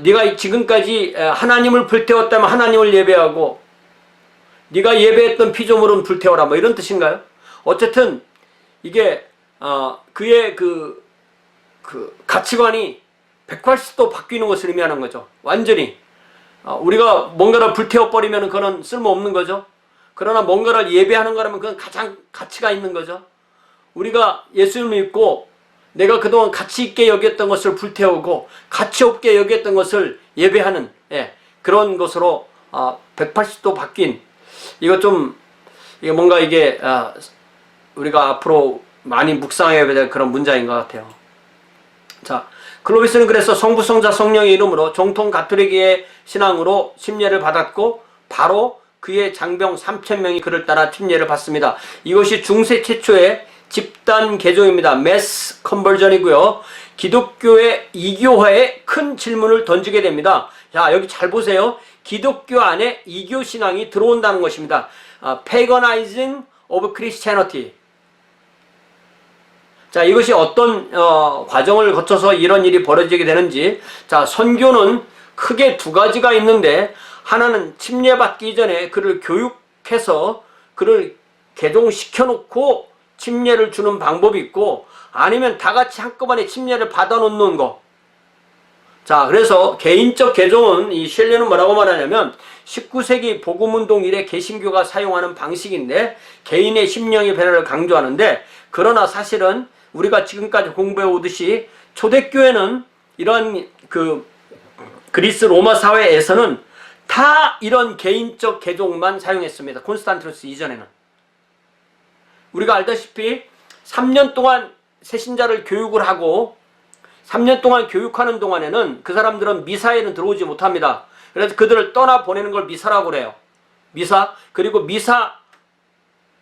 네가 지금까지 하나님을 불태웠다면 하나님을 예배하고 네가 예배했던 피조물은 불태워라, 뭐 이런 뜻인가요? 어쨌든 이게 그의 그 가치관이 180도 바뀌는 것을 의미하는 거죠. 완전히 우리가 뭔가를 불태워버리면 그건 쓸모없는 거죠. 그러나 뭔가를 예배하는 거라면 그건 가장 가치가 있는 거죠. 우리가 예수님을 믿고 내가 그동안 가치 있게 여겼던 것을 불태우고 가치 없게 여겼던 것을 예배하는 그런 것으로 180도 바뀐, 이거 좀 이게 뭔가 이게 우리가 앞으로 많이 묵상해야 될 그런 문장인 것 같아요. 자, 클로비스는 그래서 성부, 성자, 성령의 이름으로 정통 가톨릭의 신앙으로 침례를 받았고 바로 그의 장병 3,000명이 그를 따라 침례를 받습니다. 이것이 중세 최초의 집단 개종입니다. 매스 컨버전이고요. 기독교의 이교화에 큰 질문을 던지게 됩니다. 자, 여기 잘 보세요. 기독교 안에 이교 신앙이 들어온다는 것입니다. Paganizing of Christianity. 자, 이것이 어떤 과정을 거쳐서 이런 일이 벌어지게 되는지. 자, 선교는 크게 두 가지가 있는데, 하나는 침례받기 전에 그를 교육해서 그를 개종시켜 놓고 침례를 주는 방법이 있고, 아니면 다 같이 한꺼번에 침례를 받아 놓는 거. 자, 그래서 개인적 개종은 이 셸리는 뭐라고 말하냐면 19세기 복음운동 이래 개신교가 사용하는 방식인데, 개인의 심령의 변화를 강조하는데, 그러나 사실은 우리가 지금까지 공부해 오듯이 초대교회는 이런 그리스 로마 사회에서는 다 이런 개인적 개종만 사용했습니다. 콘스탄티누스 이전에는. 우리가 알다시피 3년 동안 새신자를 교육을 하고 3년 동안 교육하는 동안에는 그 사람들은 미사에는 들어오지 못합니다. 그래서 그들을 떠나보내는 걸 미사라고 그래요. 미사. 그리고 미사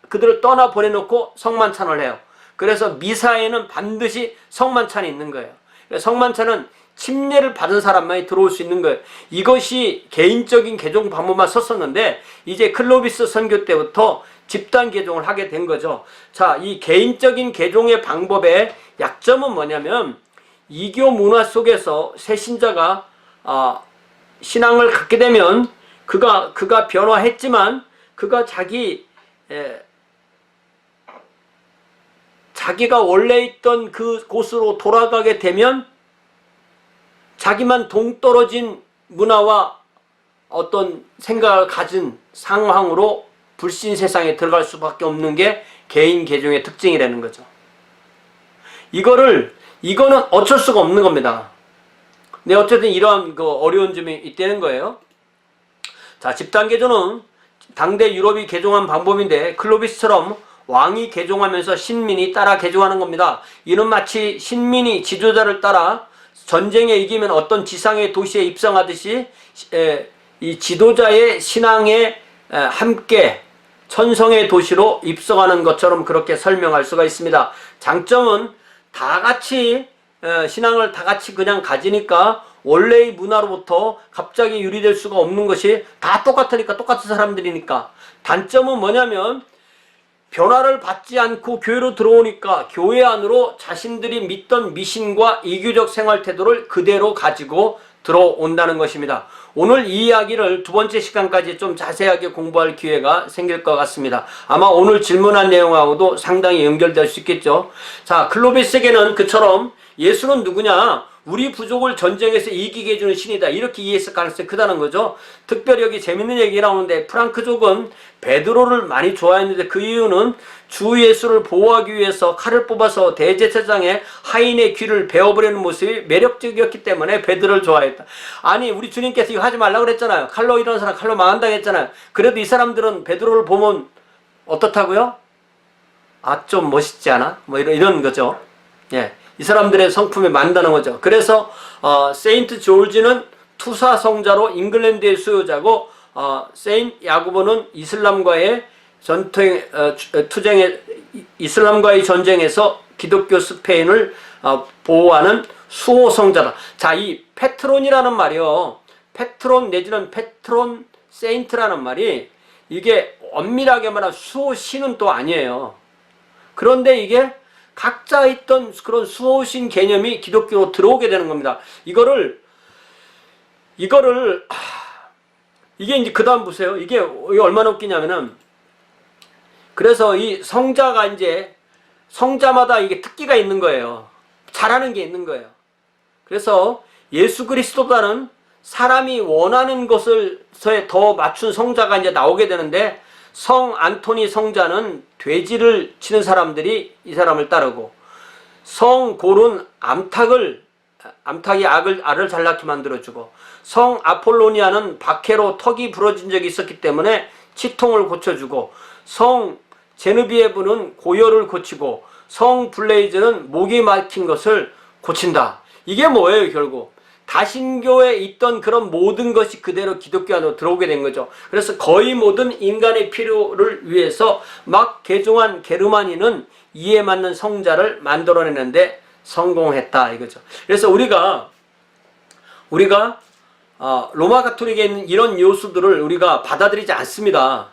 그들을 떠나보내놓고 성만찬을 해요. 그래서 미사에는 반드시 성만찬이 있는 거예요. 성만찬은 침례를 받은 사람만이 들어올 수 있는 거예요. 이것이 개인적인 개종 방법만 썼었는데 이제 클로비스 선교 때부터 집단 개종을 하게 된 거죠. 자, 이 개인적인 개종의 방법의 약점은 뭐냐면 이교 문화 속에서 새 신자가 신앙을 갖게 되면 그가 변화했지만 그가 자기가 원래 있던 그 곳으로 돌아가게 되면 자기만 동떨어진 문화와 어떤 생각을 가진 상황으로 불신 세상에 들어갈 수밖에 없는 게 개인 개종의 특징이라는 거죠. 이거는 어쩔 수가 없는 겁니다. 근데 어쨌든 이러한 어려운 점이 있다는 거예요. 자, 집단 개종은 당대 유럽이 개종한 방법인데 클로비스처럼 왕이 개종하면서 신민이 따라 개종하는 겁니다. 이는 마치 신민이 지도자를 따라 전쟁에 이기면 어떤 지상의 도시에 입성하듯이 이 지도자의 신앙에 함께 천성의 도시로 입성하는 것처럼 그렇게 설명할 수가 있습니다. 장점은 다 같이 신앙을 다 같이 그냥 가지니까 원래의 문화로부터 갑자기 유리될 수가 없는 것이 다 똑같으니까 똑같은 사람들이니까. 단점은 뭐냐면 변화를 받지 않고 교회로 들어오니까 교회 안으로 자신들이 믿던 미신과 이교적 생활 태도를 그대로 가지고 들어온다는 것입니다. 오늘 이 이야기를 두 번째 시간까지 좀 자세하게 공부할 기회가 생길 것 같습니다. 아마 오늘 질문한 내용하고도 상당히 연결될 수 있겠죠. 자, 클로비스에게는 그처럼 예수는 누구냐? 우리 부족을 전쟁에서 이기게 해주는 신이다. 이렇게 이해했을 가능성이 크다는 거죠. 특별히 여기 재밌는 얘기 나오는데 프랑크족은 베드로를 많이 좋아했는데 그 이유는 주 예수를 보호하기 위해서 칼을 뽑아서 대제사장의 하인의 귀를 베어버리는 모습이 매력적이었기 때문에 베드로를 좋아했다. 아니, 우리 주님께서 이거 하지 말라고 그랬잖아요. 칼로 이런 사람 칼로 망한다고 했잖아요. 그래도 이 사람들은 베드로를 보면 어떻다고요? 좀 멋있지 않아? 뭐 이런 거죠. 예. 이 사람들의 성품에 만다는 거죠. 그래서 세인트 조지는 투사 성자로 잉글랜드의 수요자고 세인트 야고보는 이슬람과의 이슬람과의 전쟁에서 기독교 스페인을 보호하는 수호 성자다. 자, 이 페트론이라는 말이요. 페트론 내지는 페트론 세인트라는 말이 이게 엄밀하게 말하면 수호신은 또 아니에요. 그런데 이게 각자 있던 그런 수호신 개념이 기독교로 들어오게 되는 겁니다. 이게 이제 그 다음 보세요. 이게 얼마나 웃기냐면은, 그래서 이 성자가 이제 성자마다 이게 특기가 있는 거예요. 잘하는 게 있는 거예요. 그래서 예수 그리스도보다는 사람이 원하는 것에 더 맞춘 성자가 이제 나오게 되는데, 성 안토니 성자는 돼지를 치는 사람들이 이 사람을 따르고, 성 고른 암탉을 암탉이 알을 잘 낳게 만들어주고, 성 아폴로니아는 박해로 턱이 부러진 적이 있었기 때문에 치통을 고쳐주고, 성 제느비에브는 고열을 고치고, 성 블레이즈는 목이 막힌 것을 고친다. 이게 뭐예요? 결국 다신교에 있던 그런 모든 것이 그대로 기독교 안으로 들어오게 된 거죠. 그래서 거의 모든 인간의 필요를 위해서 막 개종한 게르마니는 이에 맞는 성자를 만들어내는데 성공했다 이거죠. 그래서 우리가 로마 가톨릭에 있는 이런 요소들을 우리가 받아들이지 않습니다.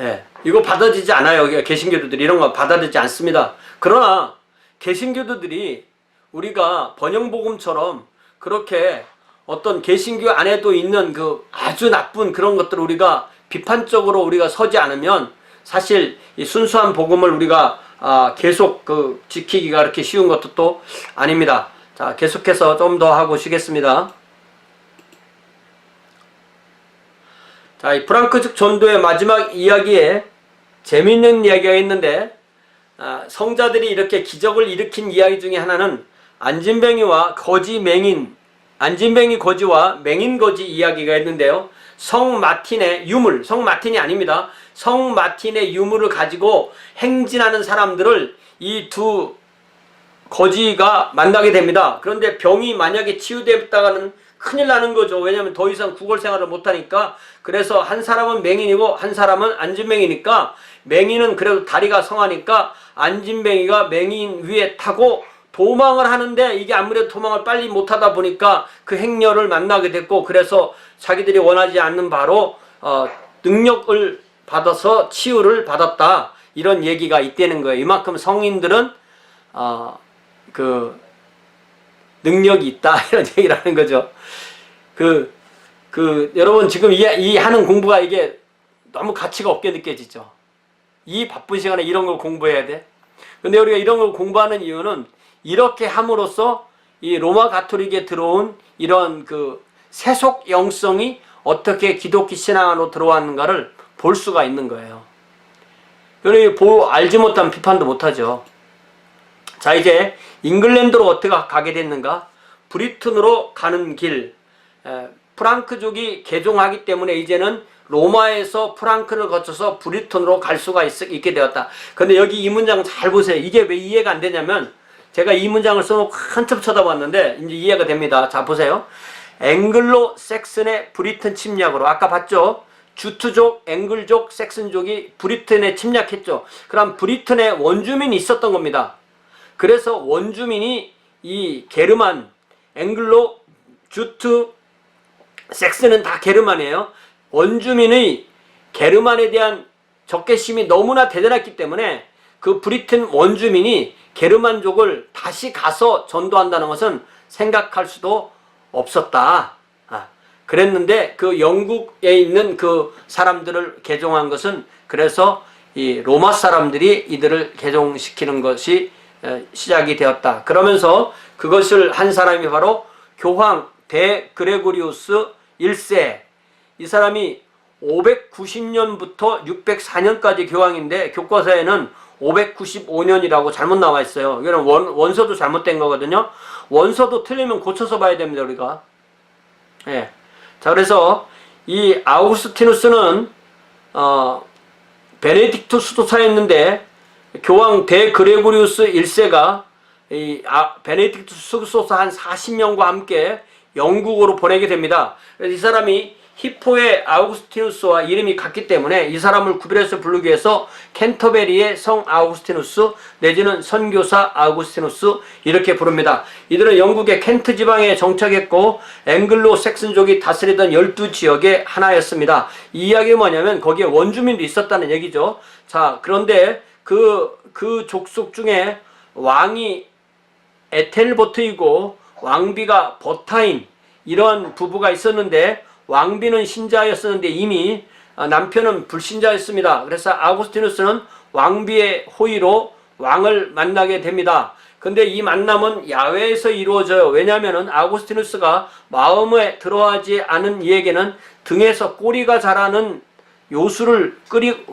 예, 이거 받아들이지 않아요. 개신교도들이 이런 거 받아들이지 않습니다. 그러나 개신교도들이 우리가 번영복음처럼 그렇게 어떤 개신교 안에도 있는 그 아주 나쁜 그런 것들을 우리가 비판적으로 우리가 서지 않으면 사실 이 순수한 복음을 우리가 계속 지키기가 그렇게 쉬운 것도 또 아닙니다. 자, 계속해서 좀 더 하고 쉬겠습니다. 자, 이 프랑크적 전도의 마지막 이야기에 재미있는 이야기가 있는데, 성자들이 이렇게 기적을 일으킨 이야기 중에 하나는 안진뱅이와 거지 맹인, 안진뱅이 거지와 맹인 거지 이야기가 있는데요. 성 마틴의 유물, 성 마틴이 아닙니다. 성 마틴의 유물을 가지고 행진하는 사람들을 이 두 거지가 만나게 됩니다. 그런데 병이 만약에 치유되었다가는 큰일 나는 거죠. 왜냐하면 더 이상 구걸 생활을 못하니까. 그래서 한 사람은 맹인이고 한 사람은 안진뱅이니까, 맹인은 그래도 다리가 성하니까 안진뱅이가 맹인 위에 타고 도망을 하는데, 이게 아무래도 도망을 빨리 못하다 보니까 그 행렬을 만나게 됐고, 그래서 자기들이 원하지 않는 바로 능력을 받아서 치유를 받았다, 이런 얘기가 있다는 거예요. 이만큼 성인들은 능력이 있다, 이런 얘기를 하는 거죠. 여러분 지금 이 하는 공부가 이게 너무 가치가 없게 느껴지죠. 이 바쁜 시간에 이런 걸 공부해야 돼. 근데 우리가 이런 걸 공부하는 이유는 이렇게 함으로써 이 로마 가톨릭에 들어온 이런 세속 영성이 어떻게 기독교 신앙 안으로 들어왔는가를 볼 수가 있는 거예요. 그리고 알지 못하면 비판도 못하죠. 자, 이제 잉글랜드로 어떻게 가게 됐는가? 브리튼으로 가는 길, 프랑크족이 개종하기 때문에 이제는 로마에서 프랑크를 거쳐서 브리튼으로 갈 수가 있게 되었다. 근데 여기 이 문장 잘 보세요. 이게 왜 이해가 안 되냐면, 제가 이 문장을 써놓고 한참 쳐다봤는데 이제 이해가 됩니다. 자, 보세요. 앵글로 섹슨의 브리튼 침략으로, 아까 봤죠? 주트족, 앵글족, 섹슨족이 브리튼에 침략했죠. 그럼 브리튼에 원주민이 있었던 겁니다. 그래서 원주민이 이 게르만, 앵글로, 주트, 섹슨은 다 게르만이에요. 원주민의 게르만에 대한 적개심이 너무나 대단했기 때문에 그 브리튼 원주민이 게르만족을 다시 가서 전도한다는 것은 생각할 수도 없었다. 그랬는데 그 영국에 있는 그 사람들을 개종한 것은, 그래서 이 로마 사람들이 이들을 개종시키는 것이 시작이 되었다. 그러면서 그것을 한 사람이 바로 교황 데그레고리우스 1세. 이 사람이 590년부터 604년까지 교황인데 교과서에는 595년이라고 잘못 나와 있어요. 이거는 원서도 잘못된 거거든요. 원서도 틀리면 고쳐서 봐야 됩니다, 우리가. 예. 자, 그래서 이 아우구스티누스는 베네딕투 수도사였는데, 교황 데그레고리우스 1세가 이 베네딕투 수도사 한 40명과 함께 영국으로 보내게 됩니다. 그래서 이 사람이 히포의 아우구스티누스와 이름이 같기 때문에 이 사람을 구별해서 부르기 위해서 캔터베리의 성 아우구스티누스 내지는 선교사 아우구스티누스 이렇게 부릅니다. 이들은 영국의 켄트 지방에 정착했고 앵글로 섹슨족이 다스리던 12지역의 하나였습니다. 이 이야기가 뭐냐면 거기에 원주민도 있었다는 얘기죠. 자, 그런데 그 족속 중에 왕이 에텔버트이고 왕비가 버타인, 이런 부부가 있었는데, 왕비는 신자였었는데 이미 남편은 불신자였습니다. 그래서 아우구스티누스는 왕비의 호의로 왕을 만나게 됩니다. 근데 이 만남은 야외에서 이루어져요. 왜냐하면 아우구스티누스가 마음에 들어하지 않은 이에게는 등에서 꼬리가 자라는 요술을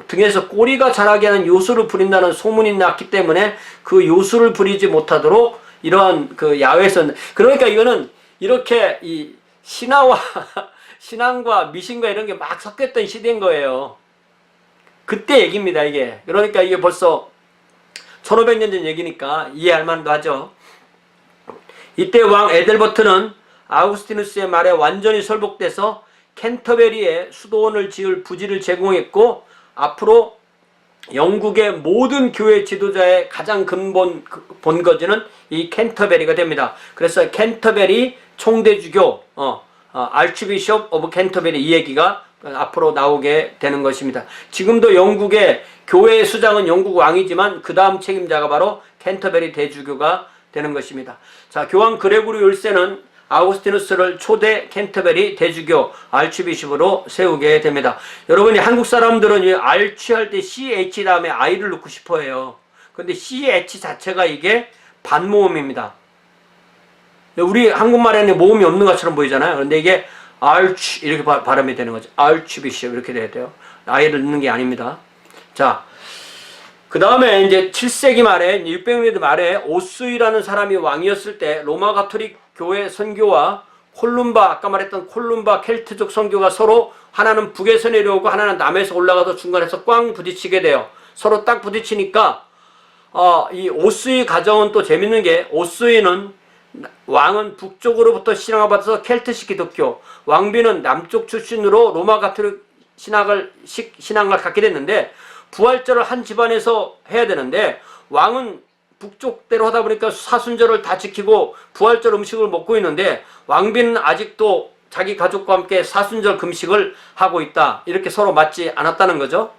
등에서 꼬리가 자라게 하는 요술을 부린다는 소문이 났기 때문에 그 요술을 부리지 못하도록 이러한 그 야외에서 그러니까 이거는 이렇게 이 신화와 신앙과 미신과 이런 게 막 섞였던 시대인 거예요. 그때 얘기입니다, 이게. 그러니까 이게 벌써 1500년 전 얘기니까 이해할 만도 하죠. 이때 왕 에델버트는 아우구스티누스의 말에 완전히 설복돼서 캔터베리에 수도원을 지을 부지를 제공했고, 앞으로 영국의 모든 교회 지도자의 가장 근본 본거지는 이 캔터베리가 됩니다. 그래서 캔터베리 총대주교, 알츠비숍 오브 캔터베리, 이 얘기가 앞으로 나오게 되는 것입니다. 지금도 영국의 교회의 수장은 영국 왕이지만 그 다음 책임자가 바로 캔터베리 대주교가 되는 것입니다. 자, 교황 그레고리 1세는 아우구스티누스를 초대 캔터베리 대주교 알츠비숍으로 세우게 됩니다. 여러분이 한국 사람들은 이 알취할 때 CH 다음에 I를 넣고 싶어 해요. 근데 CH 자체가 이게 반모음입니다. 우리 한국말에는 모음이 없는 것처럼 보이잖아요. 그런데 이게 알치 이렇게 발음이 되는 거죠. 알츠비숍 이렇게 돼야 돼요. I를 넣는 게 아닙니다. 자, 그 다음에 이제 7세기 말에 600년대 말에 오스이라는 사람이 왕이었을 때 로마 가톨릭 교회 선교와 콜룸바, 아까 말했던 콜룸바 켈트족 선교가 서로 하나는 북에서 내려오고 하나는 남에서 올라가서 중간에서 꽝 부딪히게 돼요. 서로 딱 부딪히니까 이 오스이 가정은 또 재밌는 게, 오스이는 왕은 북쪽으로부터 신앙을 받아서 켈트식 기독교, 왕비는 남쪽 출신으로 로마 가톨릭 신앙을 갖게 됐는데, 부활절을 한 집안에서 해야 되는데 왕은 북쪽대로 하다 보니까 사순절을 다 지키고 부활절 음식을 먹고 있는데, 왕비는 아직도 자기 가족과 함께 사순절 금식을 하고 있다. 이렇게 서로 맞지 않았다는 거죠.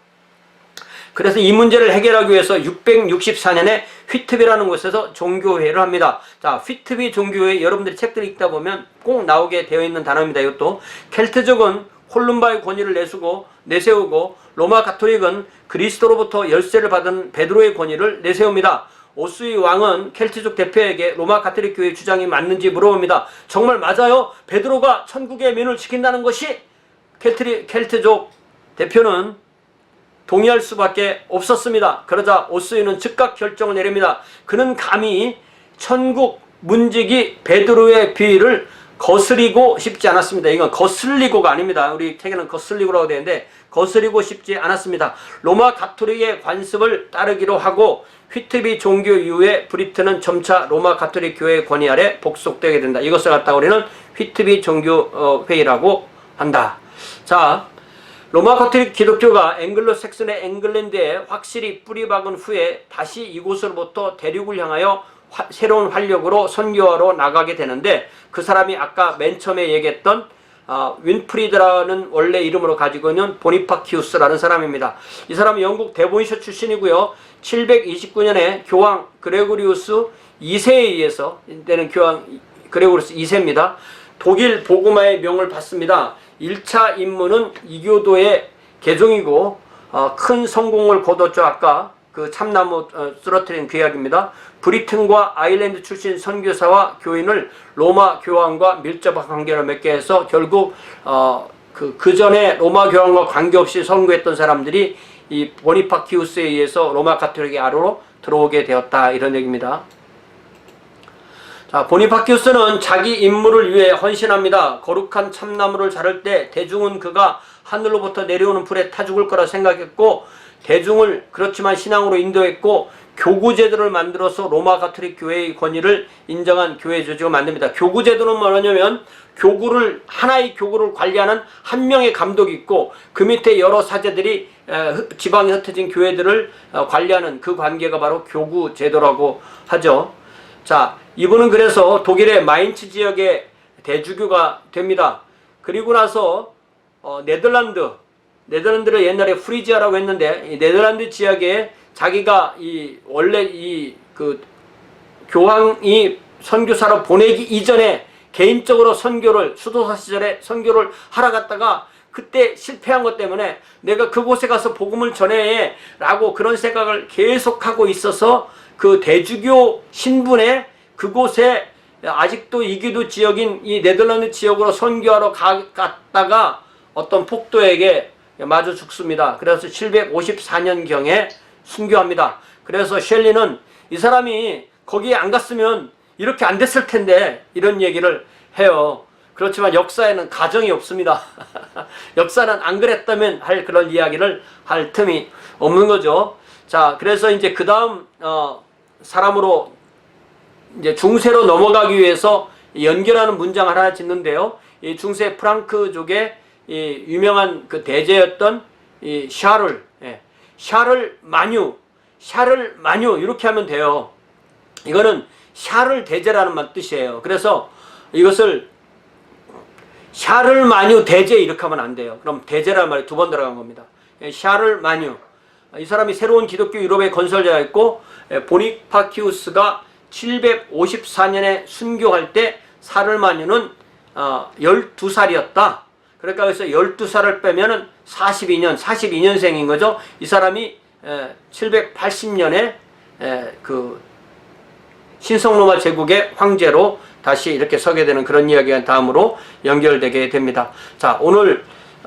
그래서 이 문제를 해결하기 위해서 664년에 휘트비라는 곳에서 종교회의를 합니다. 자, 휘트비 종교회의, 여러분들이 책들 읽다 보면 꼭 나오게 되어 있는 단어입니다. 이것도 켈트족은 콜룸바의 권위를 내세우고 로마 가톨릭은 그리스도로부터 열쇠를 받은 베드로의 권위를 내세웁니다. 오스이 왕은 켈트족 대표에게 로마 가톨릭 교회의 주장이 맞는지 물어봅니다. 정말 맞아요? 베드로가 천국의 민을 지킨다는 것이? 켈트족 대표는 동의할 수밖에 없었습니다. 그러자 오스이는 즉각 결정을 내립니다. 그는 감히 천국 문지기 베드로의 비위를 거스리고 싶지 않았습니다. 이건 거슬리고가 아닙니다. 우리 책에는 거슬리고라고 되는데 거스리고 싶지 않았습니다. 로마 가톨릭의 관습을 따르기로 하고 휘트비 종교 이후에 브리튼은 점차 로마 가톨릭 교회의 권위 아래 복속되게 된다. 이것을 갖다가 우리는 휘트비 종교 회의라고 한다. 자, 로마 가톨릭 기독교가 앵글로 색슨의 잉글랜드에 확실히 뿌리 박은 후에 다시 이곳으로부터 대륙을 향하여 새로운 활력으로 선교하러 나가게 되는데, 그 사람이 아까 맨 처음에 얘기했던 윈프리드라는 원래 이름으로 가지고 있는 보니파키우스라는 사람입니다. 이 사람은 영국 데본셔 출신이고요. 729년에 교황 그레고리우스 2세에 의해서, 이때는 교황 그레고리우스 2세입니다. 독일 복음화의 명을 받습니다. 1차 임무는 이교도의 개종이고 큰 성공을 거뒀죠. 아까 그 참나무 쓰러뜨린 그 이야기입니다. 브리튼과 아일랜드 출신 선교사와 교인을 로마 교황과 밀접한 관계를 맺게 해서 결국 그 전에 로마 교황과 관계없이 선교했던 사람들이 이 보니파키우스에 의해서 로마 가톨릭의 아래로 들어오게 되었다, 이런 얘기입니다. 자, 보니파키우스는 자기 임무를 위해 헌신합니다. 거룩한 참나무를 자를 때 대중은 그가 하늘로부터 내려오는 불에 타 죽을 거라 생각했고, 대중을 그렇지만 신앙으로 인도했고, 교구제도를 만들어서 로마 가톨릭 교회의 권위를 인정한 교회 조직을 만듭니다. 교구제도는 뭐냐면 하나의 교구를 관리하는 한 명의 감독이 있고, 그 밑에 여러 사제들이 지방에 흩어진 교회들을 관리하는 그 관계가 바로 교구제도라고 하죠. 자, 이분은 그래서 독일의 마인츠 지역의 대주교가 됩니다. 그리고 나서 네덜란드를 옛날에 프리지아라고 했는데, 이 네덜란드 지역에 자기가 원래 교황이 선교사로 보내기 이전에 개인적으로 수도사 시절에 선교를 하러 갔다가 그때 실패한 것 때문에 내가 그곳에 가서 복음을 전해 라고 그런 생각을 계속하고 있어서 그 대주교 신분에 그곳에 아직도 이교도 지역인 이 네덜란드 지역으로 선교하러 갔다가 어떤 폭도에게 마주 죽습니다. 그래서 754년경에 순교합니다. 그래서 셸리는 이 사람이 거기에 안 갔으면 이렇게 안 됐을 텐데 이런 얘기를 해요. 그렇지만 역사에는 가정이 없습니다. 역사는 안 그랬다면 할 그런 이야기를 할 틈이 없는 거죠. 자, 그래서 이제 그 다음 사람으로 이제 중세로 넘어가기 위해서 연결하는 문장을 하나 짓는데요. 이 중세 프랑크족의 이 유명한 그 대제였던 이 샤를 마뉴 이렇게 하면 돼요. 이거는 샤를 대제라는 뜻이에요. 그래서 이것을 샤를 마뉴 대제 이렇게 하면 안 돼요. 그럼 대제라는 말이 두 번 들어간 겁니다. 샤를 마뉴. 이 사람이 새로운 기독교 유럽의 건설자였고 보니파키우스가 754년에 순교할 때 샤를 마뉴는 12살이었다. 그러니까 그래서 12살을 빼면은 42년생인 거죠. 이 사람이 780년에 그 신성로마 제국의 황제로 다시 이렇게 서게 되는 그런 이야기가 다음으로 연결되게 됩니다. 자, 오늘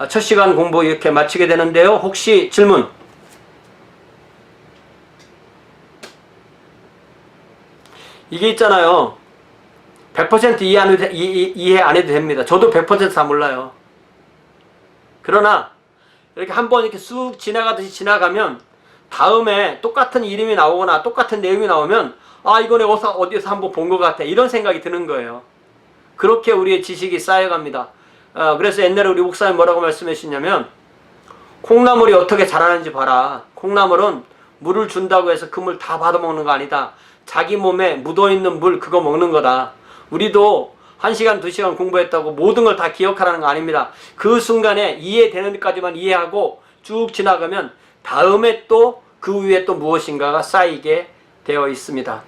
첫 시간 공부 이렇게 마치게 되는데요. 혹시 질문? 이게 있잖아요. 100% 이해 안 해도 됩니다. 저도 100% 다 몰라요. 그러나 이렇게 한번 이렇게 쑥 지나가듯이 지나가면 다음에 똑같은 이름이 나오거나 똑같은 내용이 나오면 아, 이거는 어디서 한번 본 것 같아. 이런 생각이 드는 거예요. 그렇게 우리의 지식이 쌓여갑니다. 그래서 옛날에 우리 목사님 뭐라고 말씀해 주셨냐면 콩나물이 어떻게 자라는지 봐라. 콩나물은 물을 준다고 해서 그 물 다 받아먹는 거 아니다. 자기 몸에 묻어있는 물 그거 먹는 거다. 우리도 1시간, 2시간 공부했다고 모든 걸 다 기억하라는 거 아닙니다. 그 순간에 이해되는 데까지만 이해하고 쭉 지나가면 다음에 또 그 위에 또 무엇인가가 쌓이게 되어 있습니다.